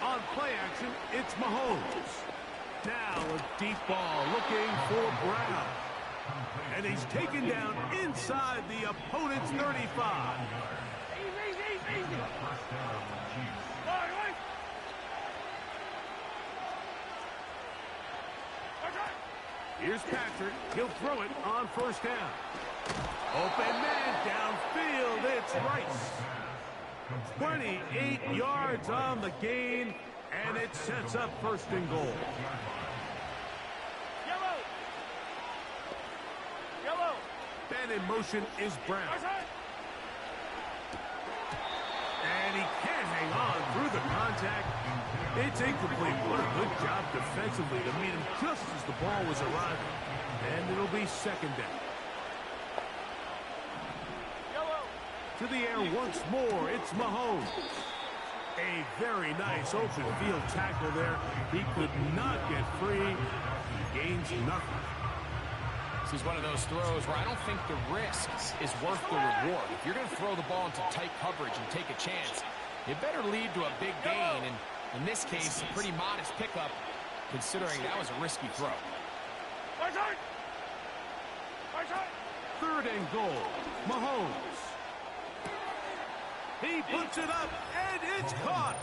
On play action, it's Mahomes. Now a deep ball looking for Brown. And he's taken down inside the opponent's 35. Here's Patrick. He'll throw it on 1st down. Open man downfield. It's Rice. 28 yards on the gain, and it sets up 1st and goal. Yellow! Then in motion is Brown. And he can't hang on through the contact. It's incomplete. What a good job defensively to meet him just as the ball was arriving. And it'll be 2nd down. To the air once more, it's Mahomes. A very nice open field tackle there. He could not get free. He gains nothing. This is one of those throws where I don't think the risk is worth the reward. If you're going to throw the ball into tight coverage and take a chance, it better lead to a big gain. And in this case, a pretty modest pickup, considering that was a risky throw. 3rd and goal. Mahomes. He puts it up, and it's caught.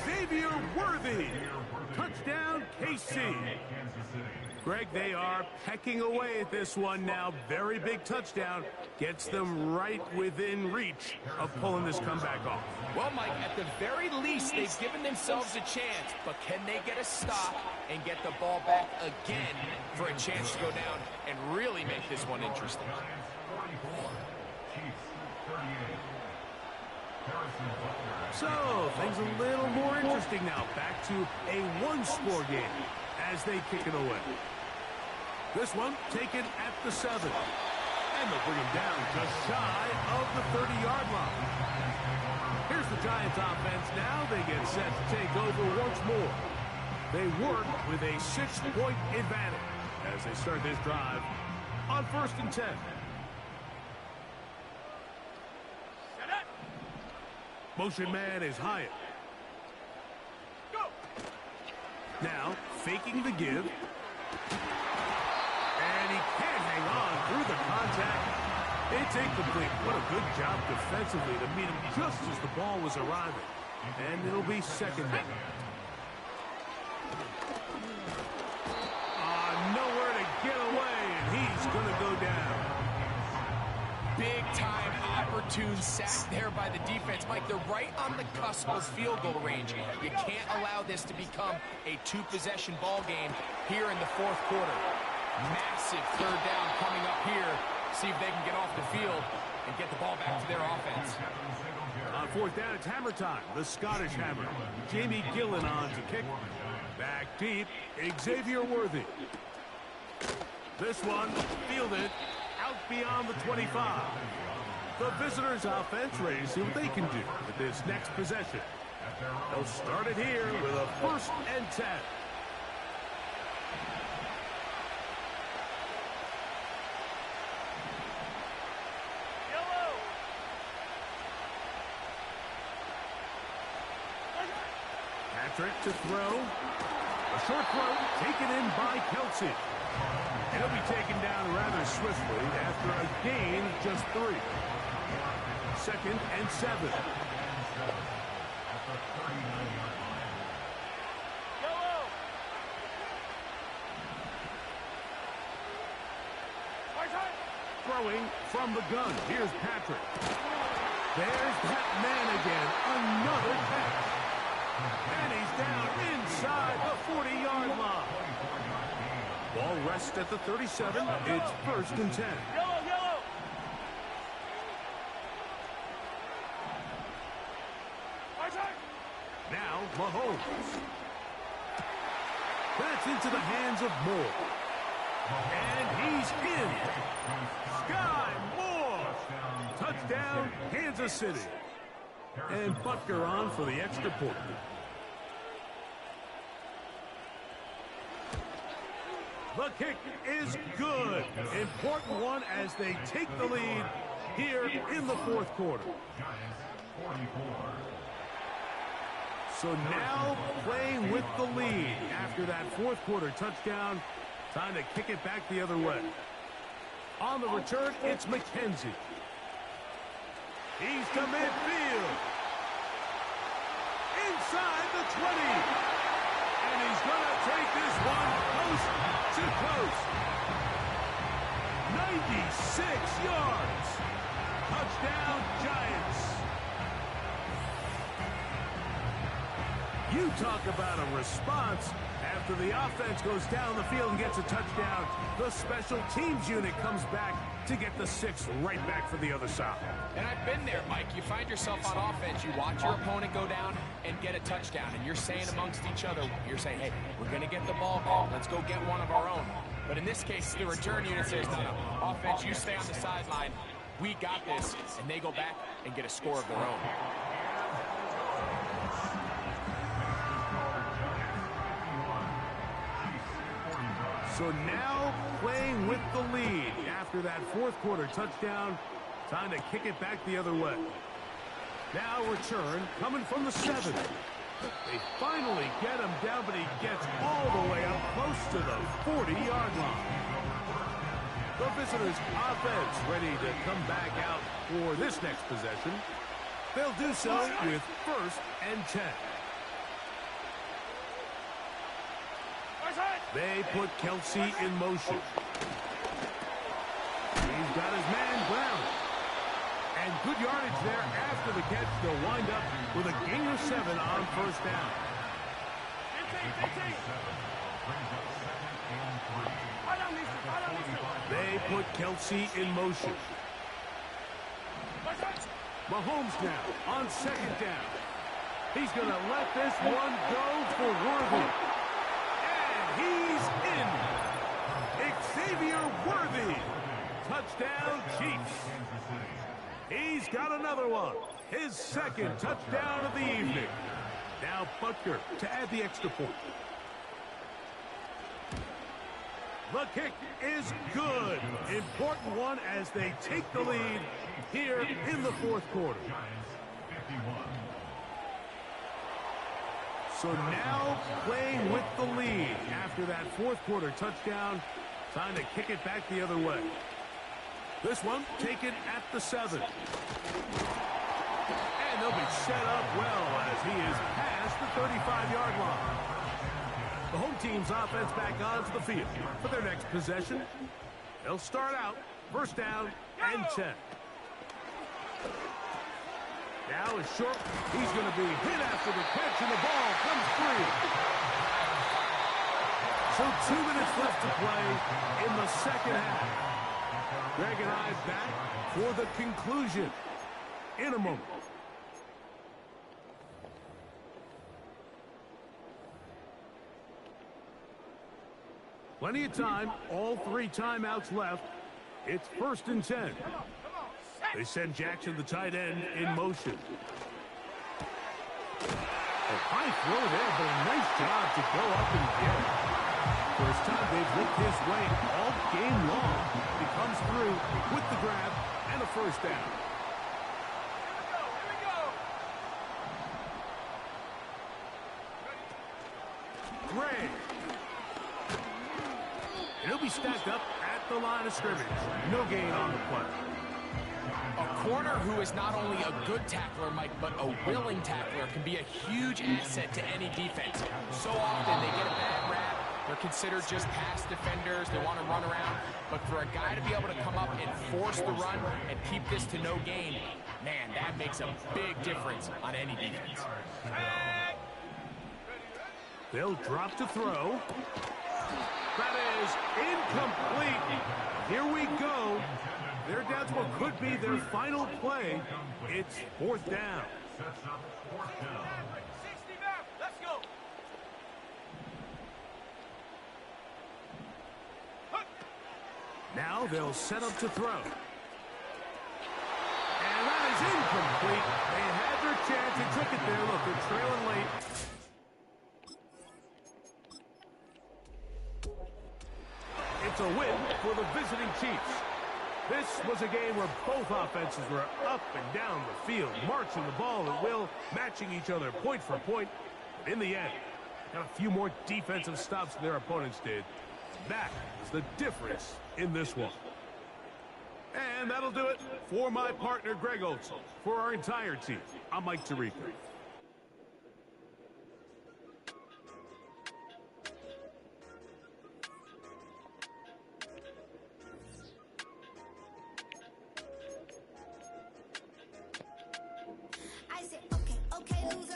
Xavier Worthy. Touchdown, KC. Greg, they are pecking away at this one now. Very big touchdown. Gets them right within reach of pulling this comeback off. Well, Mike, at the very least, they've given themselves a chance. But can they get a stop and get the ball back again for a chance to go down and really make this one interesting? So, things a little more interesting now. Back to a 1-score game as they kick it away. This one taken at the 7. And they'll bring him down just shy of the 30-yard line. Here's the Giants offense now. They get set to take over once more. They work with a 6-point advantage as they start this drive on 1st and 10. Motion man is Hyatt. Go! Now, faking the give. And he can't hang on through the contact. It's incomplete. What a good job defensively to meet him just as the ball was arriving. And it'll be 2nd down. Nowhere to get away, and he's going to go down. Big-time opportune sack there by the defense. Mike, they're right on the cusp of field goal range. You can't allow this to become a 2-possession ball game here in the 4th quarter. Massive 3rd down coming up here. See if they can get off the field and get the ball back to their offense. On fourth down, it's hammer time. The Scottish hammer. Jamie Gillen on to kick. Back deep, Xavier Worthy. This one, fielded, out beyond the 25. The visitors' offense ready to see what they can do with this next possession. They'll start it here with a 1st and 10. Patrick to throw. A short throw taken in by Kelsey. He'll be taken down rather swiftly after a gain of just 3. 2nd and 7. Throwing from the gun. Here's Patrick. There's that man again. Another catch. And he's down inside the 40-yard line. Ball rests at the 37. It's 1st and 10. Now Mahomes. That's into the hands of Moore. And he's in. Sky Moore. Touchdown, Kansas City. And Butker on for the extra point. The kick is good. Important one as they take the lead here in the 4th quarter. So now playing with the lead after that 4th quarter touchdown. Time to kick it back the other way. On the return, it's McKenzie. He's to midfield. Inside the 20. And he's going to take this one coast to coast. 96 yards. Touchdown, Giants. You talk about a response. After the offense goes down the field and gets a touchdown, the special teams unit comes back to get the 6 right back for the other side. And I've been there, Mike. You find yourself on offense, you watch your opponent go down and get a touchdown, and you're saying amongst each other, you're saying, hey, we're going to get the ball back. Let's go get one of our own. But in this case, the return unit says, no, offense, you stay on the sideline. We got this. And they go back and get a score of their own. So now playing with the lead after that 4th quarter touchdown. Time to kick it back the other way. Now return coming from the 7. They finally get him down, but he gets all the way up close to the 40-yard line. The visitors' offense ready to come back out for this next possession. They'll do so with 1st and 10. They put Kelsey in motion. He's got his man Brown. And good yardage there after the catch. They'll wind up with a gain of 7 on 1st down. They put Kelsey in motion. Mahomes now on 2nd down. He's going to let this one go for Worthy. He's in. Xavier Worthy. Touchdown, Chiefs. He's got another one. His 2nd touchdown of the evening. Now Butker to add the extra point. The kick is good. Important one as they take the lead here in the 4th quarter. So now playing with the lead after that 4th quarter touchdown. Time to kick it back the other way. This one taken at the 7. And they'll be set up well as he is past the 35-yard line. The home team's offense back onto the field for their next possession. They'll start out 1st down and 10. Now is short. He's going to be hit after the catch, and the ball comes free. So 2 minutes left to play in the 2nd half. Greg and I back for the conclusion in a moment. Plenty of time. All 3 timeouts left. It's 1st and 10. They send Jackson, the tight end, in motion. A high throw there, but a nice job to go up and get it. First time they've looked his way all game long. He comes through with the grab and a first down. Gray. He'll be stacked up at the line of scrimmage. No gain on the play. A corner who is not only a good tackler, Mike, but a willing tackler can be a huge asset to any defense. So often they get a bad rap. They're considered just pass defenders. They want to run around. But for a guy to be able to come up and force the run and keep this to no gain, man, that makes a big difference on any defense. They'll drop to throw. That is incomplete. Here we go. They're down to what could be their final play. It's 4th down. Sets up 4th down. 60 back. Let's go. Now they'll set up to throw. And that is incomplete. They had their chance. They took it there. Look, they're trailing late. It's a win for the visiting Chiefs. This was a game where both offenses were up and down the field, marching the ball at will, matching each other point for point. In the end, got a few more defensive stops than their opponents did. That is the difference in this one. And that'll do it for my partner, Greg Olson. For our entire team, I'm Mike Tirico. I said, okay, loser.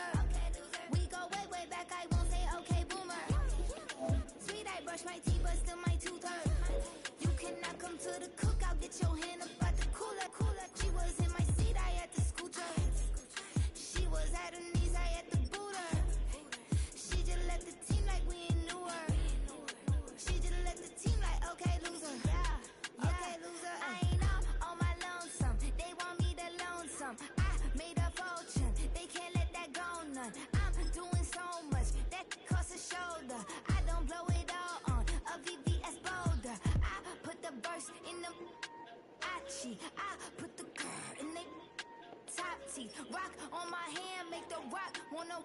We go way back. I won't say okay, boomer. Sweet, I brush my teeth, but still my two-thirds. You cannot come to the cookout, get your hand up at the cooler. She was in my seat, I had to scoot her. She was at her knees, I had to boot her. She just left the team like we ain't knew her. She just left the team like, okay, loser. Yeah, okay, loser. I ain't out on my lonesome. They want me to loan some. I made a fortune. They can't let that go none. I'm doing so much that costs a shoulder. I don't blow it all on a VVS boulder. I put the burst in the Achi. I put the girl in the top teeth. Rock on my hand, make the rock wanna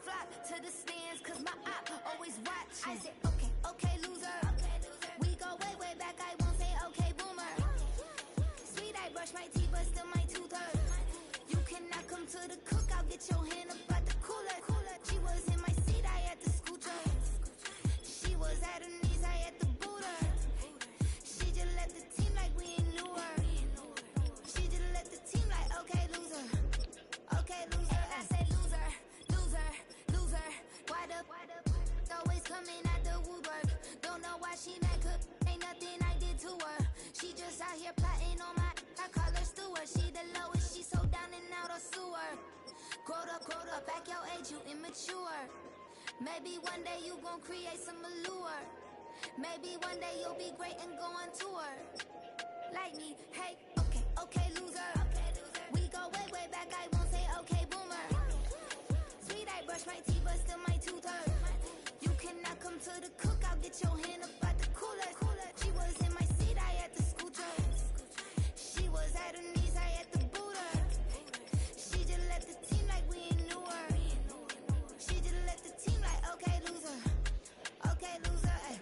flock to the stands, cause my op always watching. I said, okay, loser. We go way back. I won't say okay, boomer. Sweet, I brush my teeth, but still my two-thirds. You cannot come to the cookout, get your hand up at the cooler. She was in my seat, I had to scoot her. She was at her knees, I had to boot her. She just left the team like we ain't knew her. She just left the team like, okay, loser. Okay, loser. I say loser. Why the always coming out the woodwork? Don't know why she mad, cause ain't nothing I did to her. She just out here plotting on my, I call her steward. She the lowest, she so down and out of sewer. Growed up, back your age, you immature. Maybe one day you gon' create some allure. Maybe one day you'll be great and go on tour. Like me, hey, okay, loser. We go way back, I won't say okay, boomer. Sweet, I brush my teeth, but still my two-thirds. You cannot come to the cookout, get your hand up at the cooler. She was in my seat, I had to scoot her. She was at her knees, I had to boot her. She just left the team like we ain't knew her. She just left the team like, okay, loser. Okay, loser, ay.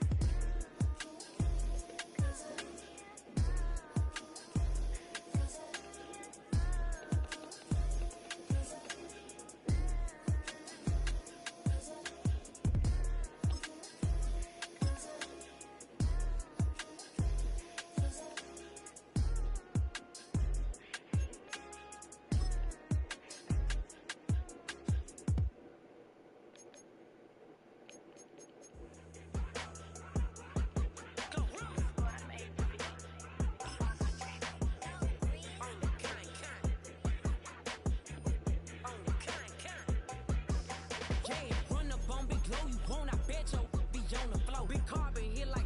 Run up on big glow, you won't, I bet you be on the floor. Big carbon here like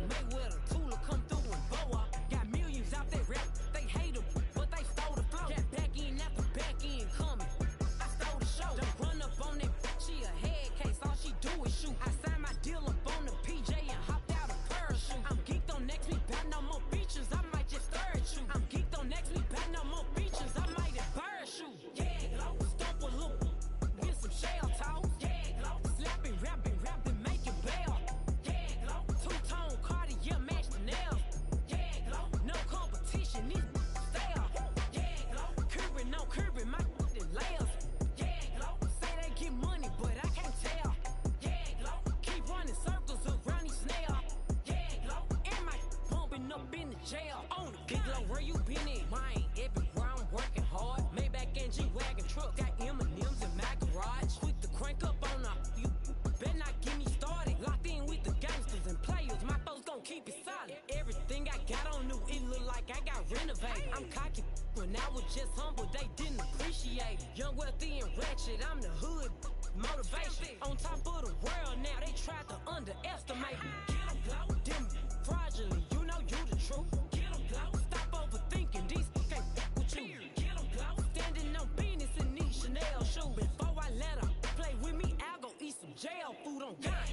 I'm cocky. When I was just humble, they didn't appreciate it. Young, wealthy, and ratchet, I'm the hood. Motivation. On top of the world now, they tried to underestimate me. Get 'em glow. Them fraudulent, you know you the truth. Get 'em glow. Stop overthinking, these can't fuck with you. Get 'em glow. Standing on business in these Chanel shoes. Before I let her play with me, I'll go eat some jail food on God.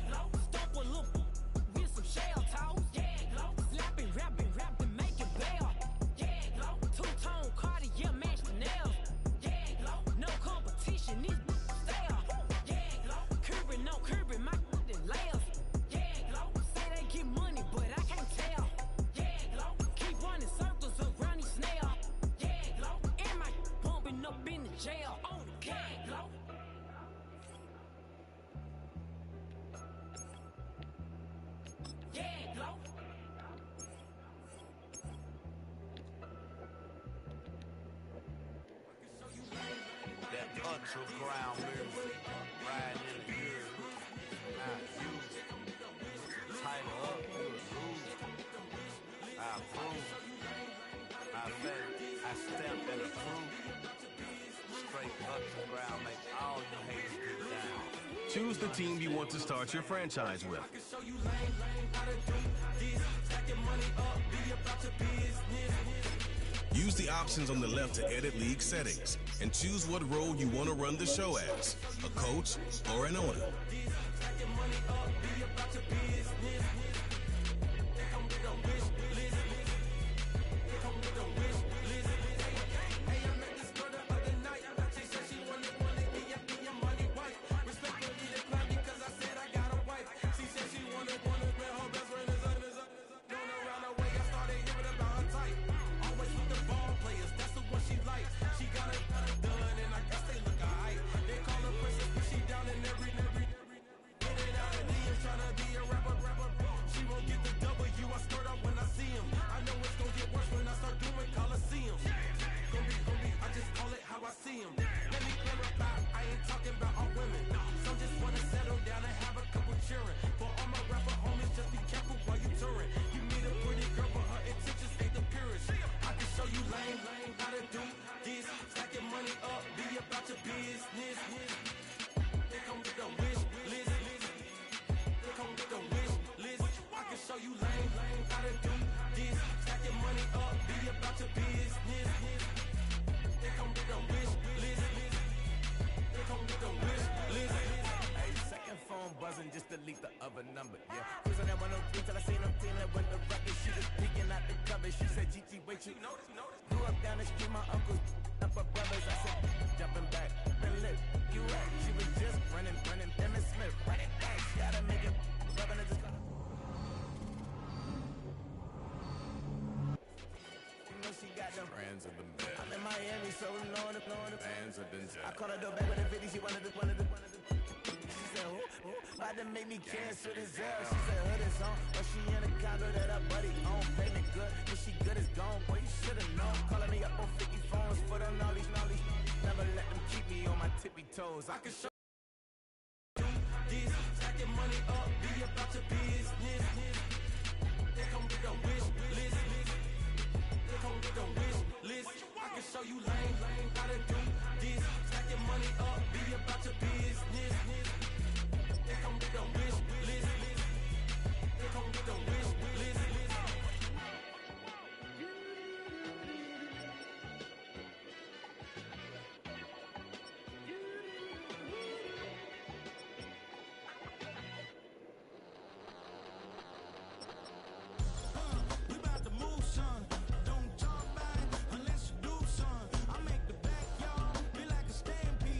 Stomp a little with some shell toes. Slapping, rapping, make it bail. Two-tone Cartier match the nails. No competition, these stale. Curbing, no curbing, my layers. Say they get money, but I can't tell. Keep running circles around these snails. And my bumping up in the jail. On the gag. That underground music, riding in the years. I use it. Title up, you lose. I approve. I bet I stamp and approve. Straight underground makes all you haters get down. Choose the team you want to start your franchise with. Use the options on the left to edit league settings and choose what role you want to run the show as, a coach or an owner. Just delete the other number, yeah. Cruising that 103 till I seen them feeling with the record. She was peeking out the cover. She said, GT, wait, you grew up down the street, my uncles, up her brothers. I said, jumping back, been lit. You at? She was just running, Emmett Smith, running back. She had to make it, rubbing it just. She got them friends of the bed. I'm in Miami, so we know the fans have been. I called her door back with a 50. She wanted the. She said, who? About to make me cancel this L. She said, hood is on, but she in a condo that her buddy own. Payment good, if she good is gone. Boy, you should've known. Calling me up on 50 phones for them knowledge. Never let them keep me on my tippy toes. I can show you this, stacking money up, be about your business. They come with the wish list. Come with the wish list. I can show you lame how to do this. Stacking money up, be about your business. They come with the wish list. They come with the wish list. We about to move, son. Don't talk about it unless you do, son. I make the backyard feel like a stampede.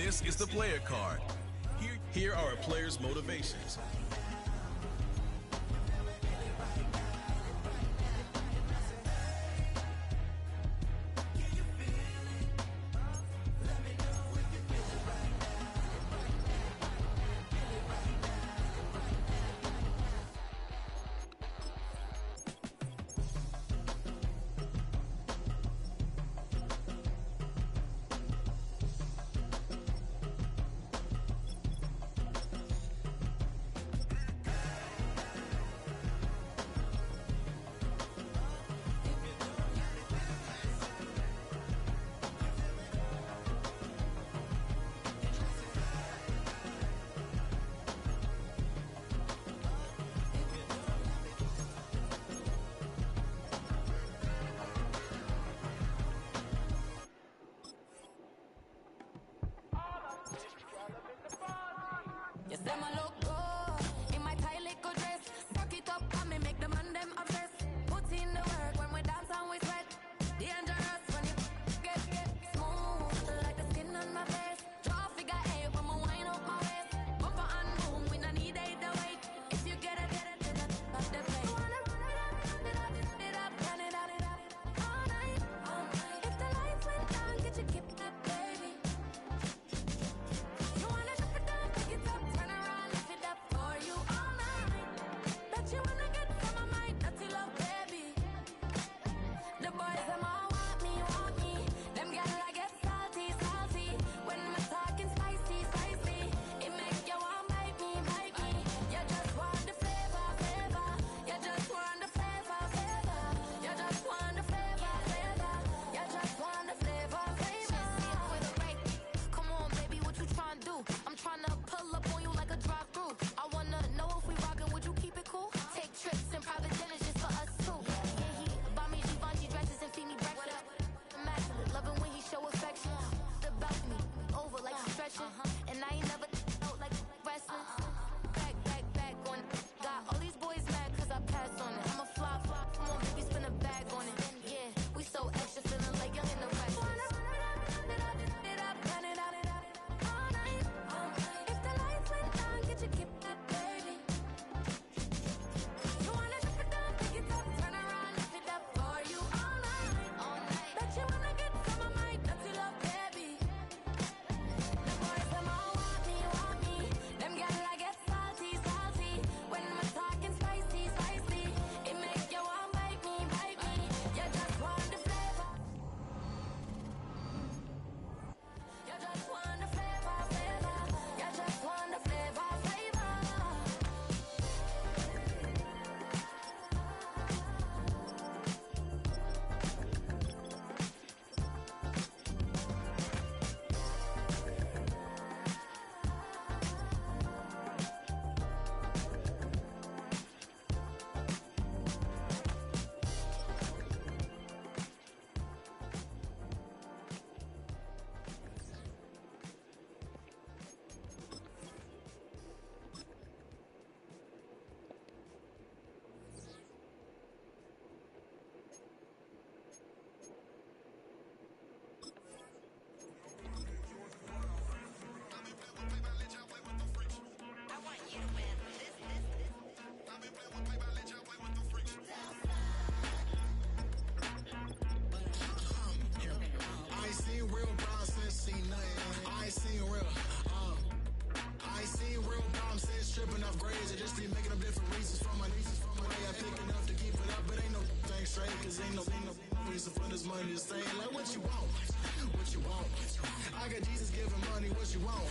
This is the player card. Here are a player's motivations. Yes, them a look good in my tight little dress. Rock it up and me make the man them obsessed. Put in the work when we dance and we sweat. Dangerous when you get smooth like the skin on my face. Draw figure eight when me wind up my waist. Bumper and boom, we no need either wait. If you get it, then up the place. You wanna run it up, run it up, all night, all night. If the lights went down, get your kip up, baby. You wanna drop it down, pick it up, turn around, lift it up for you all night. Bet you wanna get some of my dirty love, baby. The boys them all want me, want me. Them gyal I get salty, salty. When me talking spicy, spicy, it make you want bite me, bite me. You just want the flavor, flavor. You just want the flavor, flavor. You just want the flavor, flavor. You just want the flavor, flavor. With a break. Come on, baby, what you tryna do? I'm tryna pull up on you like a drive-through. I wanna know if we rockin', would you keep it cool? Take trips and private dinners just for us two. Yeah, he buy me Givenchy dresses and feed me breakfast. Immaculate, loving when he show affection. The balcony, over like he's stretching. And I ain't never out like wrestling. Back on it. Got all these boys mad cause I passed on it. I'm a flop, come on baby, spin a bag on it. Yeah, we so extra, feeling like young in the West. All night, all night. If the lights went down, get your kip up, baby. You wanna drop it down, pick it up, turn around, lift it up for you all night, all night. Bet you wanna get some of my dirty love, baby. The boys them all want me, want me. Them gyal I get salty, salty. When me talking spicy, spicy, it make you want bite me, bite me. You just want the flavor. You just want the flavor, flavor. You just want the flavor, flavor. I ain't seen real problems since seen nothing. I ain't seen real, I ain't seen real problems since tripping off grades. I just be making up different reasons for my nieces. For my way I pick enough to keep it up, but ain't no thing straight. Cause ain't no reason for this money to stay. Like what you want, what you want. I got Jesus giving money, what you want.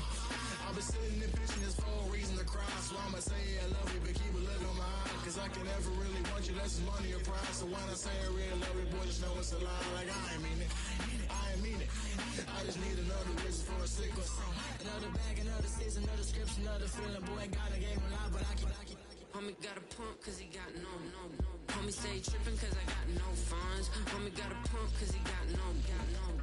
I've been sitting and pitching this for a reason to cry. So I'ma say I love you, but keep a look on my eye. Cause I can never really want you, less is money or pride. So when I say I really love you, boy, just know it's a lie. Like I ain't mean it, I ain't mean it. I just need another reason for a sickness. Another bag, another season, another script, another feeling. Boy, got a game a lot, but I keep. Homie got a pump cause he got no. Homie stay trippin' cause I got no funds. Homie got a pump cause he got no.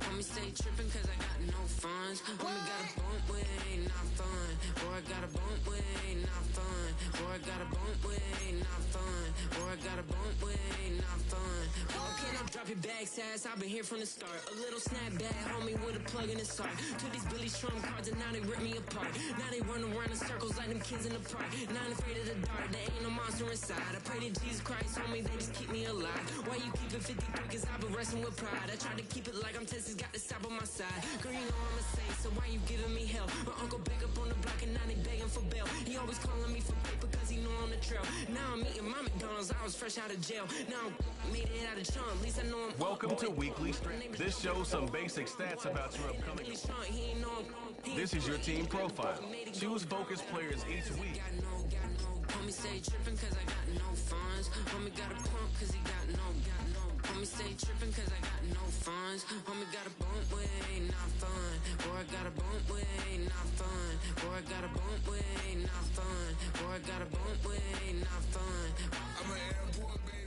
Homie stay trippin' cause I got no funds. Homie got a bump where it ain't not fun. Boy, I got a bump way, not fun. Boy, got a bump way, not fun. Boy, got a bump way, not fun. Oh, can I drop your bag, sass? I've been here from the start. A little snapback, homie, with a plug in his heart. Took these Billy Strum cards and now they rip me apart. Now they run around in circles like them kids in the park. Not afraid of the dark, there ain't no monster inside. I pray to Jesus Christ, homie, they just keep me alive. Why you keep it 53? Cause I've been wrestling with pride. I try to keep it like I'm Texas, got the stop on my side. Girl, you know I'm a saint, so why you giving me hell? My uncle back up on the block and now they begging for bail. He always calling me for paper cause he know I'm the trail. Now I'm eating my McDonald's, I was fresh out of jail. Now I'm made it out of chum, at least I know I'm Welcome to Weekly Strength. This shows some basic stats about your upcoming. This is your team profile. Choose focused players each week. Homie say trippin' cause I got no funds. Homie got a pump cause he got no. Homie say trippin' cause I got no funds. Homie got a bump way, not fun. Boy, got a bump way, not fun. Boy, got a bump way, not fun. Boy, got a bump way, not fun. I'm an airport baby.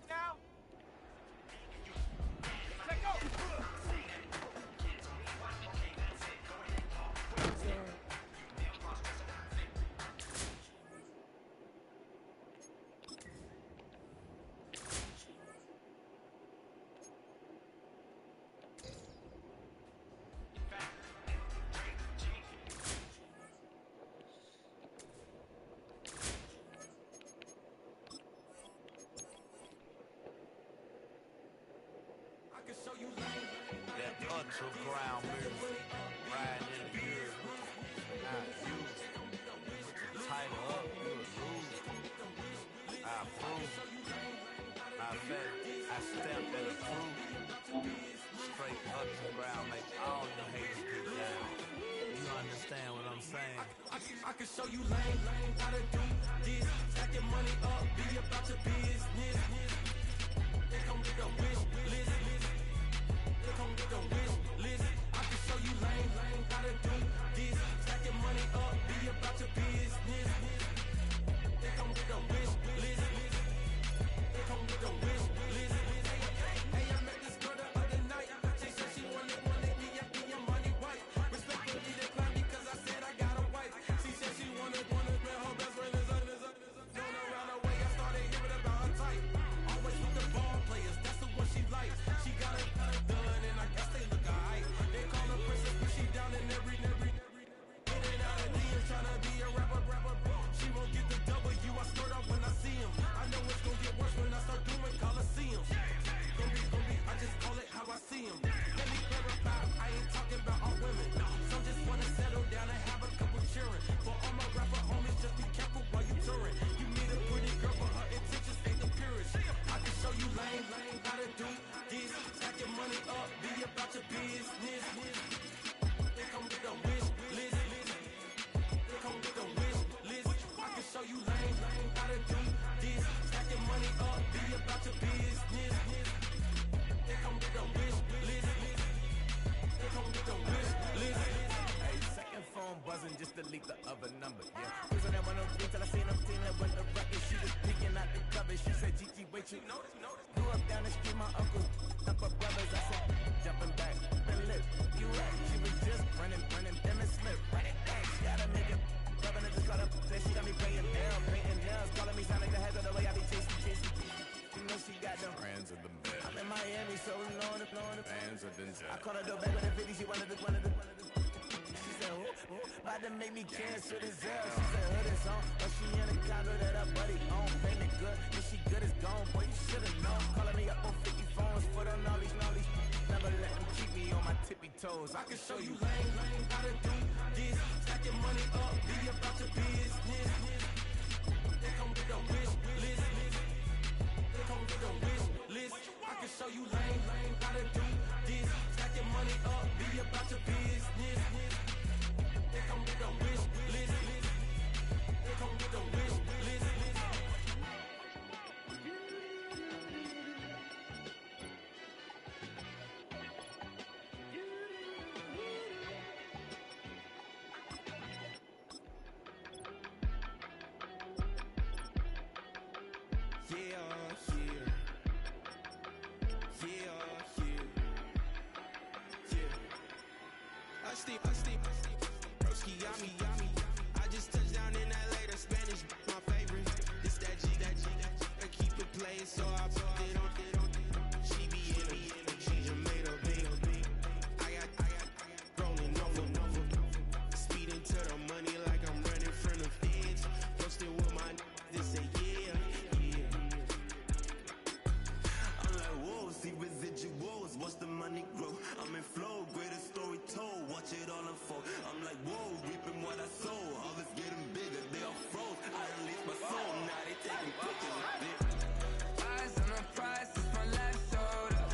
Now. Let go. That underground music, riding in the good, not used. Tighten up, you'll lose. I approve. Matter of fact, I stamped at a proof. Straight underground, make all the haters get down. You understand what I'm saying? I can show you lame, how to do this. Stack your money up, be about your business. They come with a wish list. They come with a wish list. I can show you lame, how to do this. Stack your money up, be about your business. They come with a wish list. They come with a wish list. Hey, I met this girl the other night. She said she wanted me and be your money white. Respectfully declined because I said I got a wife. She said she wanted man, her best friend is Going around the way, I started hearing about her type. Always with the ball players, that's the one she likes. She got it done, and I guess they look alright. They call her princess, but she down in every. In and out of DMs, tryna be a rapper. She won't get the W, I skirt up when I see him. I know it's gonna get worse when I start doing Coliseums. Gonna be, I just call it how I see him. Let me clarify, I ain't talking about all women. Some just wanna settle down and have a couple cheering. For all my rapper homies, just be careful while you touring. You meet a pretty girl, but her intentions ain't the purest. I can show you lame, how to do this. Stack your money up, be about your business. They come with a wish list. They come with a wish list. I can show you lame, how to do this. Stack your money up, be about your business. They come with a wish list. They come with a wish list. Hey, second phone buzzing, just delete the other number, yeah. Cruising at 103 till I seen them team that went the record. She was peeking out the cover. She said, Gigi, wait, you notice. Grew up down the street, my uncle, up her brothers. I said, jumping back, been lit. You right, she was just running, them and slip. Right back, she got a nigga. Rubbing it, just got up. Then she got me playing down, painting nails. Calling me sound like the head of the way I be chasing. You know she got them Friends of the bed. I'm in Miami, so knowing the Fans of the I called her door back with a 50, she wanted the. She said, about to make me cancel this L. She said, hood is on, but she in a condo that her buddy own. Payment good, if she good is gone, boy, you should've known. Calling me up on 50 phones, foot on all these. Never let them keep me on my tippy toes. I can show you lame, how to do this. Stack your money up, be about your business. They come with a wish list. They come with Broski, yummy. I just touched down in LA, the Spanish, my favorite. This that G. I keep it playing, so I put it on. She be in me, she just made a big. I got rolling over. Speeding to the money like I'm running from the feds. Posted with my they say yeah. I'm like, whoa, see residuals, watch the money grow. I'm in flow, greatest story told, watch it all unfold. I'm like, whoa, reaping what I sow. Harvest getting bigger, they all froze. I unleashed my soul, now they taking pictures of it. Eyes on the prize, it's my life sold up.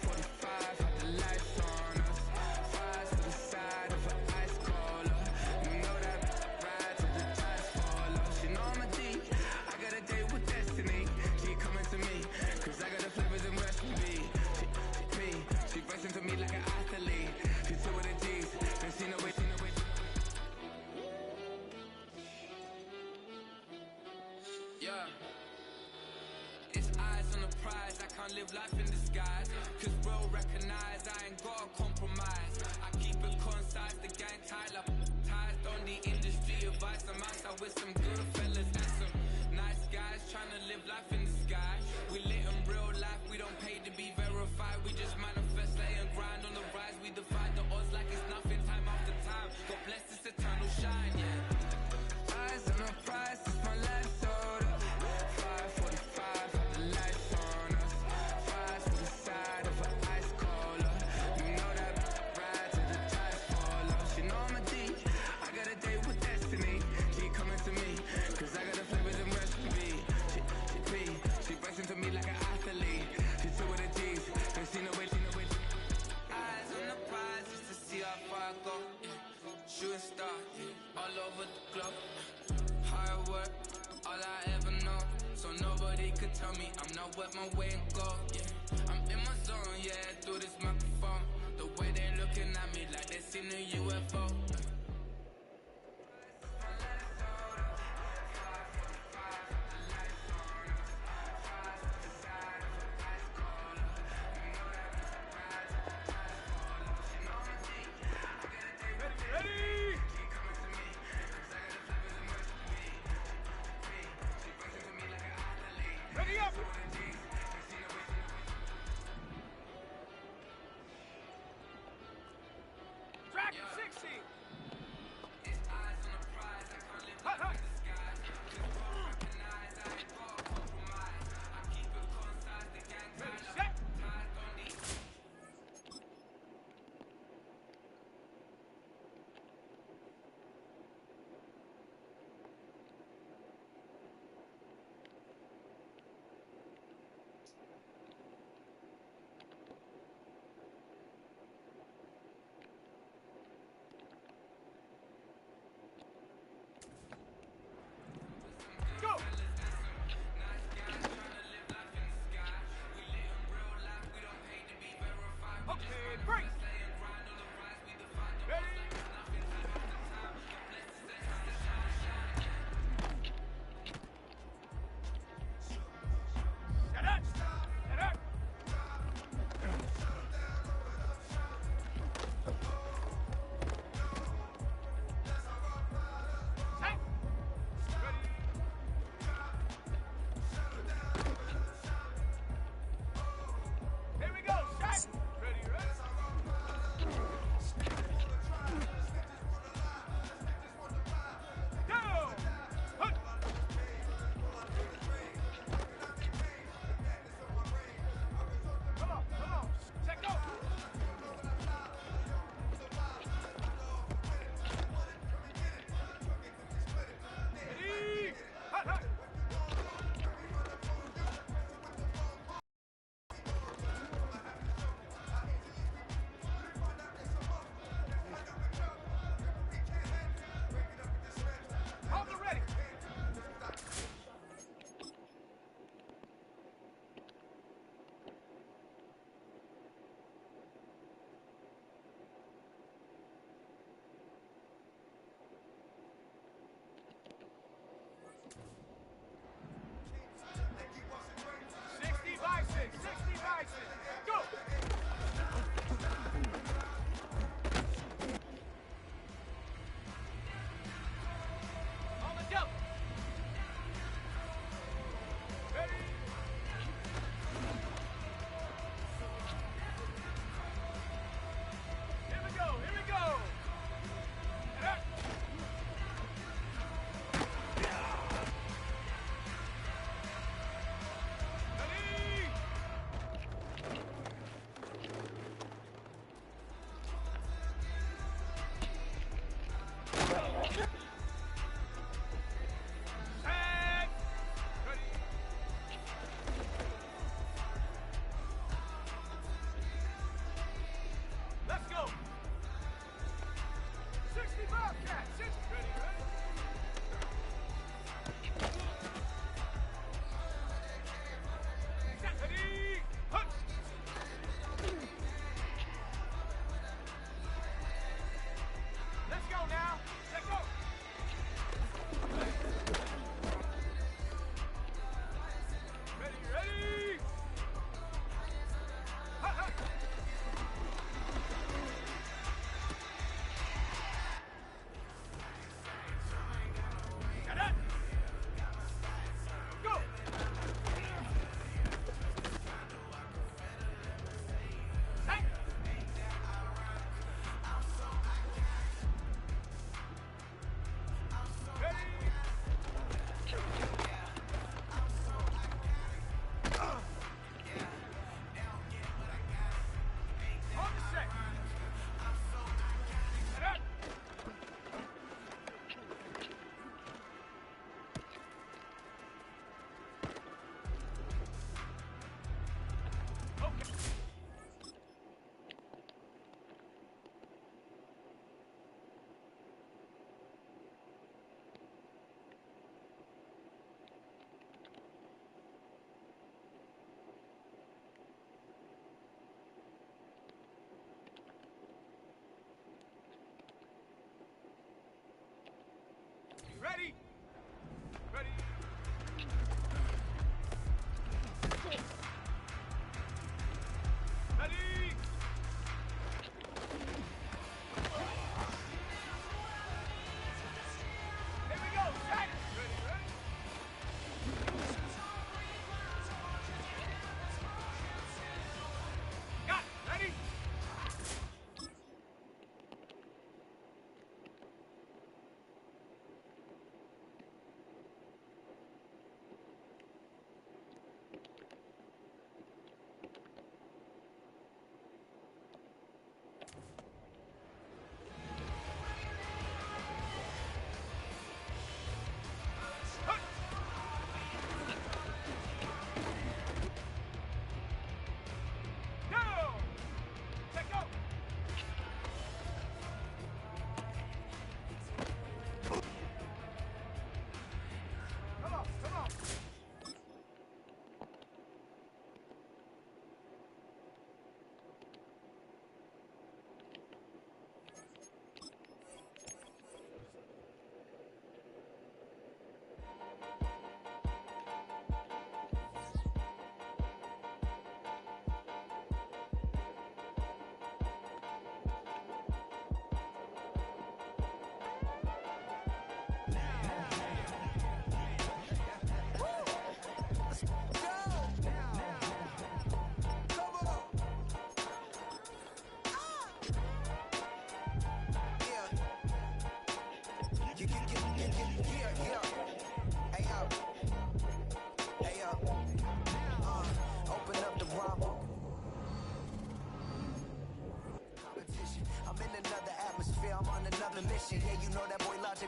545, had the lights on us. Fries to the side of an ice cola. You know that ride till the tires fall off. She know I'm a D, I got a date with destiny. She coming to me, cause I got the flavors and recipe. She racing to me like an athlete. She two with the G's, and she know it. Yeah. It's eyes on the prize, I can't live life in disguise. Cause bro recognize I ain't gotta compromise. I keep it concise, the gang tight like ties on the industry advice. I'm outside with some good fellas and some nice guys trying to live life in the sky. We lit in real life, we don't pay to be verified. We just manifest, lay and grind on the rise. We defy the odds like it's nothing, time after time. God bless this eternal shine, yeah. Eyes on the prize, it's my life sold up. 545, had the lights on us. Fries to the side of an ice cola. You know that ride till the tires fall off. She know I'm a D, I got a date with destiny. She coming to me, cause I got the flavors and recipe. She racing to me like an athlete. She two with the G's, and she know it. Eyes on the prize just to see how far I go. Yeah. Shooting star, yeah. All over the globe. Hard work, all I ever know. So nobody could tell me I'm not what my way and go. Yeah. I'm in my zone, yeah, through this microphone. The way they looking at me like they seen a UFO. Ready up! Track 60!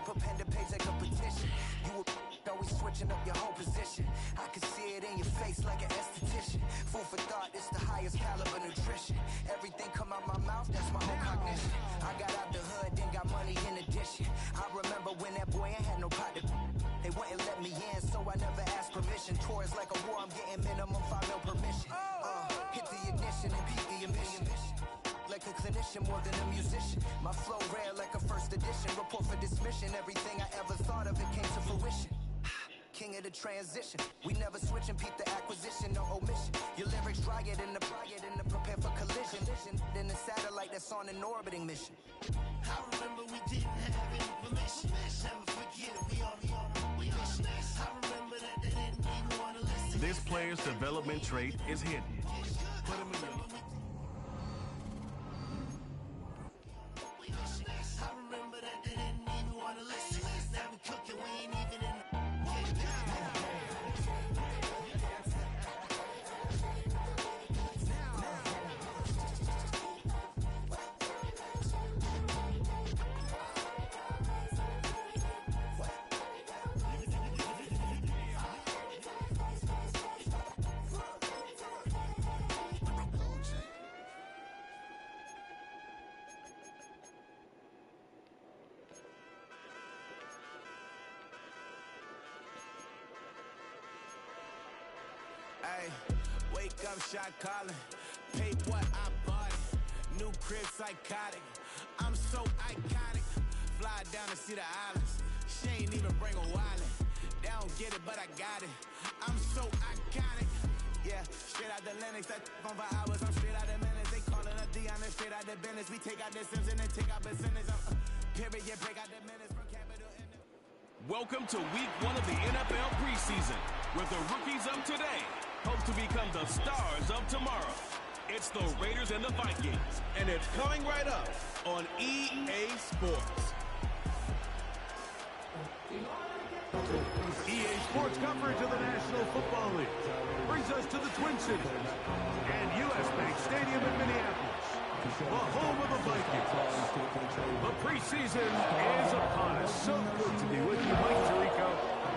put pen to page like a petition. You always switching up your whole position. I can see it in your face like an esthetician. Food for thought, it's the highest caliber nutrition. Everything come out my mouth, that's my own cognition. I got out the hood, then got money in addition. I remember when that boy ain't had no pot to. They wouldn't let me in, so I never asked permission. Tours like a war, I'm getting minimum 5 mil permission. Hit the ignition and beat the emission. Like a clinician more than a musician. My flow rare like a first edition. Report for dismission. Everything I ever thought of, it came to fruition. King of the transition. We never switch and peep the acquisition, no omission. Your lyrics dry it in the prepare for collision. Then the satellite that's on an orbiting mission. I remember we didn't have any permission. Never forget it, we on the mission. I remember that they didn't even want to listen. This player's development trait is hidden. Put him in your... I remember that they didn't even want to listen. Now we cooking, we ain't even in the... Ay, wake up, shot calling. Pay what I bought it. New crib psychotic. I'm so iconic. Fly down to see the islands. She ain't even bring a wallet. They don't get it, but I got it. I'm so iconic. Yeah, straight out the Lennox. That on for hours. I'm straight out the minutes. They calling up Dion and straight out the business. We take out the Sims and then take out percentage. Period, yeah, break out the minutes from capital. Welcome to week 1 of the NFL preseason, where the rookies of today hope to become the stars of tomorrow. It's the Raiders and the Vikings, and it's coming right up on EA Sports. EA Sports coverage of the National Football League brings us to the Twin Cities and U.S. Bank Stadium in Minneapolis, the home of the Vikings. The preseason is upon us. So good to be with you, Mike Tirico,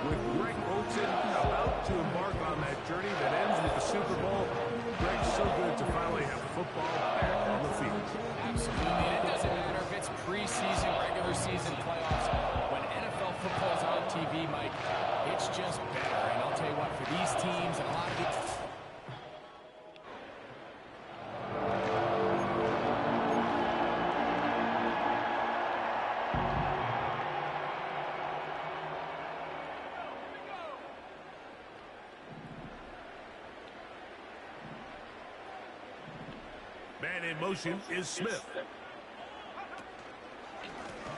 with Greg Olson about to embark on that journey that ends with the Super Bowl. Greg, so good to finally have football back on the field. Absolutely, and it doesn't matter if it's preseason, regular season, playoffs. When NFL football's on TV, Mike, it's just better. And I'll tell you what, for these teams and a lot of these... Man in motion is Smith.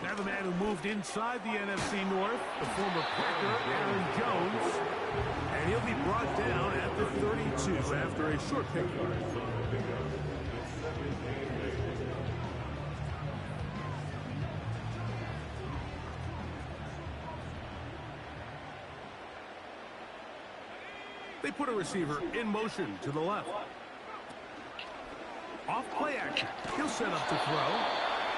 Now the man who moved inside the NFC North, the former Packer, Aaron Jones. And he'll be brought down at the 32 after a short pick. They put a receiver in motion to the left. Off play action. He'll set up to throw.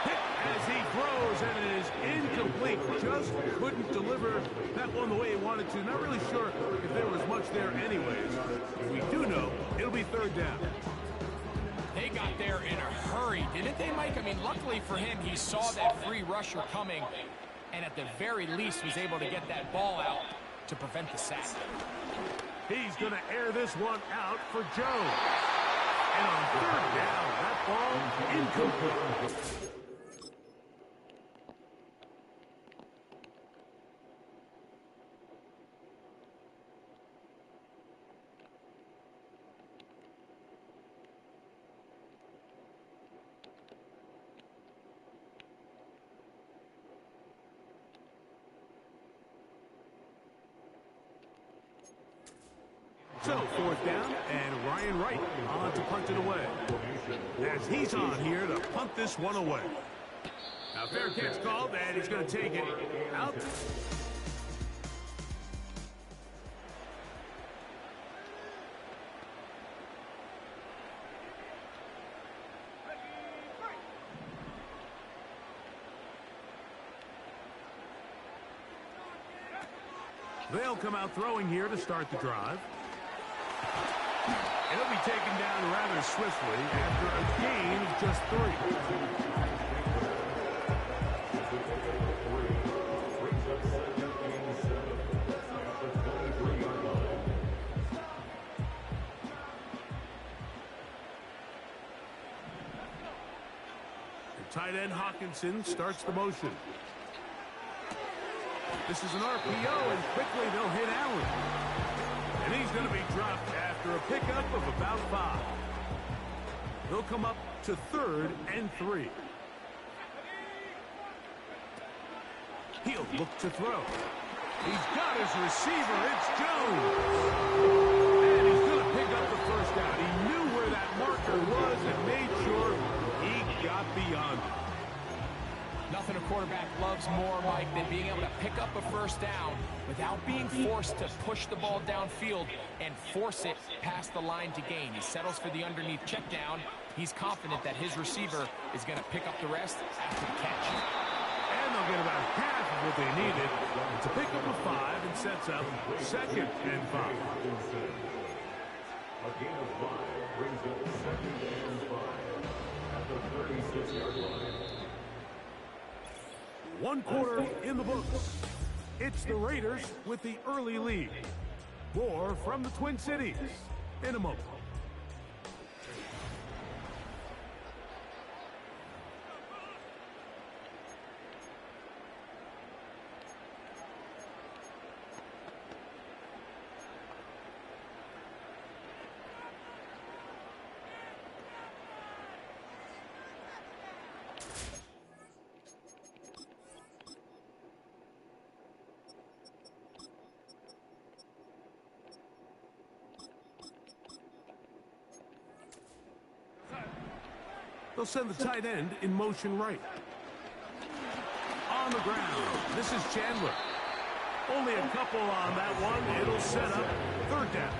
Hit as he throws, and it is incomplete. Just couldn't deliver that one the way he wanted to. Not really sure if there was much there anyways. We do know it'll be third down. They got there in a hurry, didn't they, Mike? I mean, luckily for him, he saw that free rusher coming, and at the very least was able to get that ball out to prevent the sack. He's going to air this one out for Jones. And on third down, that ball incomplete. So, fourth down, and Ryan Wright on to punt it away. As he's on here to punt this one away. Now, fair catch called, and he's going to take it out. They'll come out throwing here to start the drive. He'll be taken down rather swiftly after a gain of just 3. Tight end Hawkinson starts the motion. This is an RPO, and quickly they'll hit Allen. And he's going to be dropped after a pickup of about 5. They'll come up to 3rd and 3. He'll look to throw. He's got his receiver. It's Jones. And he's going to pick up the first down. He knew where that marker was and made sure he got beyond it. Nothing a quarterback loves more, Mike, than being able to pick up a first down without being forced to push the ball downfield and force it past the line to gain. He settles for the underneath check down. He's confident that his receiver is going to pick up the rest after the catch. And they'll get about half of what they needed. It's a pickup of 5 and sets up 2nd and 5. A gain of 5 brings up 2nd and 5 at the 36-yard line. 1 quarter in the books. It's the Raiders with the early lead. More from the Twin Cities in a moment. They'll send the tight end in motion right. On the ground, this is Chandler. Only a couple on that one. It'll set up 3rd down.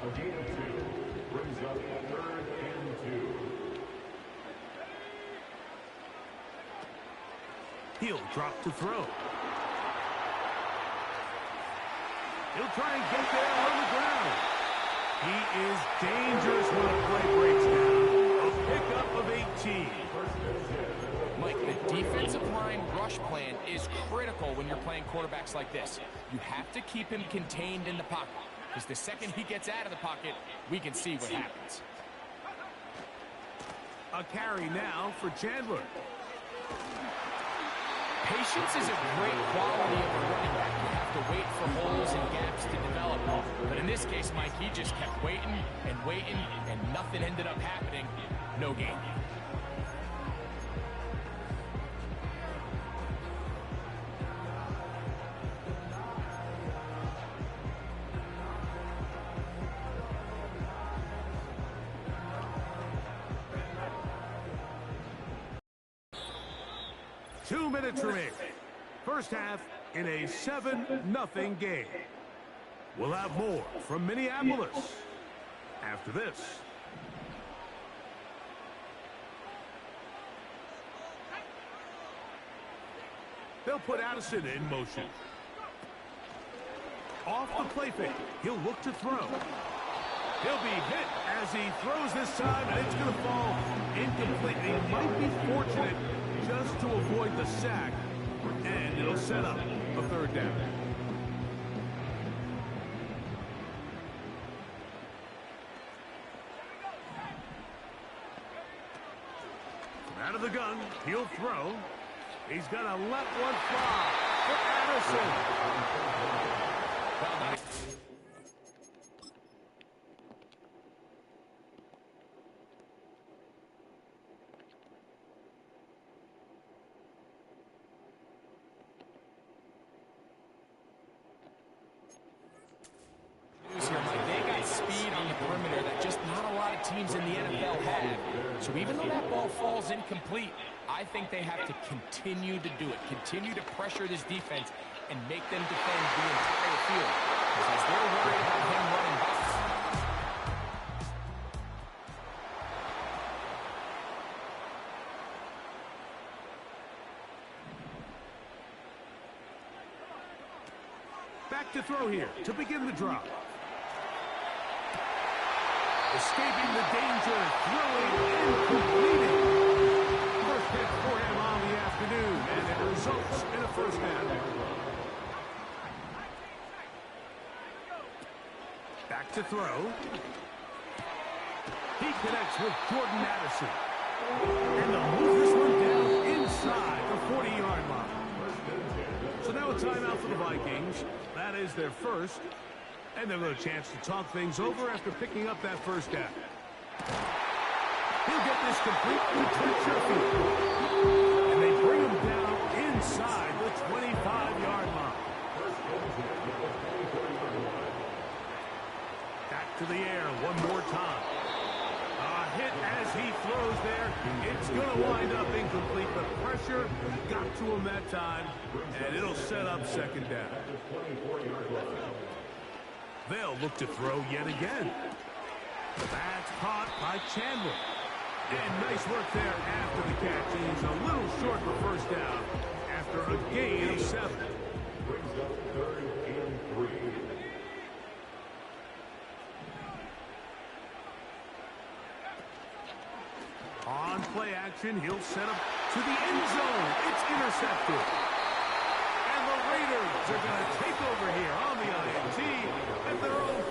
A gain of 2 brings up 3rd and 2. He'll drop to throw. He'll try and get there on the ground. He is dangerous when a play breaks down. A pickup of 18. Mike, the defensive line rush plan is critical when you're playing quarterbacks like this. You have to keep him contained in the pocket, because the second he gets out of the pocket, we can see what happens. A carry now for Chandler. Patience is a great quality of a running back. You have to wait for holes and gaps to develop. But in this case, Mike, he just kept waiting, and nothing ended up happening. No gain. Two minutes remaining. First half in a 7-0 game. We'll have more from Minneapolis after this. They'll put Addison in motion. Off the play fake. He'll look to throw. He'll be hit as he throws this time, and it's going to fall incomplete. He might be fortunate just to avoid the sack, and it'll set up a 3rd down. From out of the gun, he'll throw. He's going to let one fly for Addison. Teams in the NFL have. So even though that ball falls incomplete, I think they have to continue to do it. Continue to pressure this defense and make them defend the entire field. Because they're worried about him running back. Back to throw here to begin the drop. Escaping the danger, throwing and completing. First hit for him on the afternoon, and it results in a first down. Back to throw. He connects with Jordan Addison. And they'll move this one down inside the 40-yard line. So now a timeout for the Vikings. That is their first. And they'll have a chance to talk things over after picking up that first down. He'll get this complete to Sherfield. And they bring him down inside the 25-yard line. Back to the air one more time. A hit as he throws there. It's going to wind up incomplete. The pressure got to him that time, and it'll set up second down. They'll look to throw yet again. That's caught by Chandler. And nice work there after the catch. He's a little short for first down after a gain of 7. Brings up 3rd and 3. On play action, he'll set up to the end zone. It's intercepted. And the Raiders are going to take over here on the INT at their own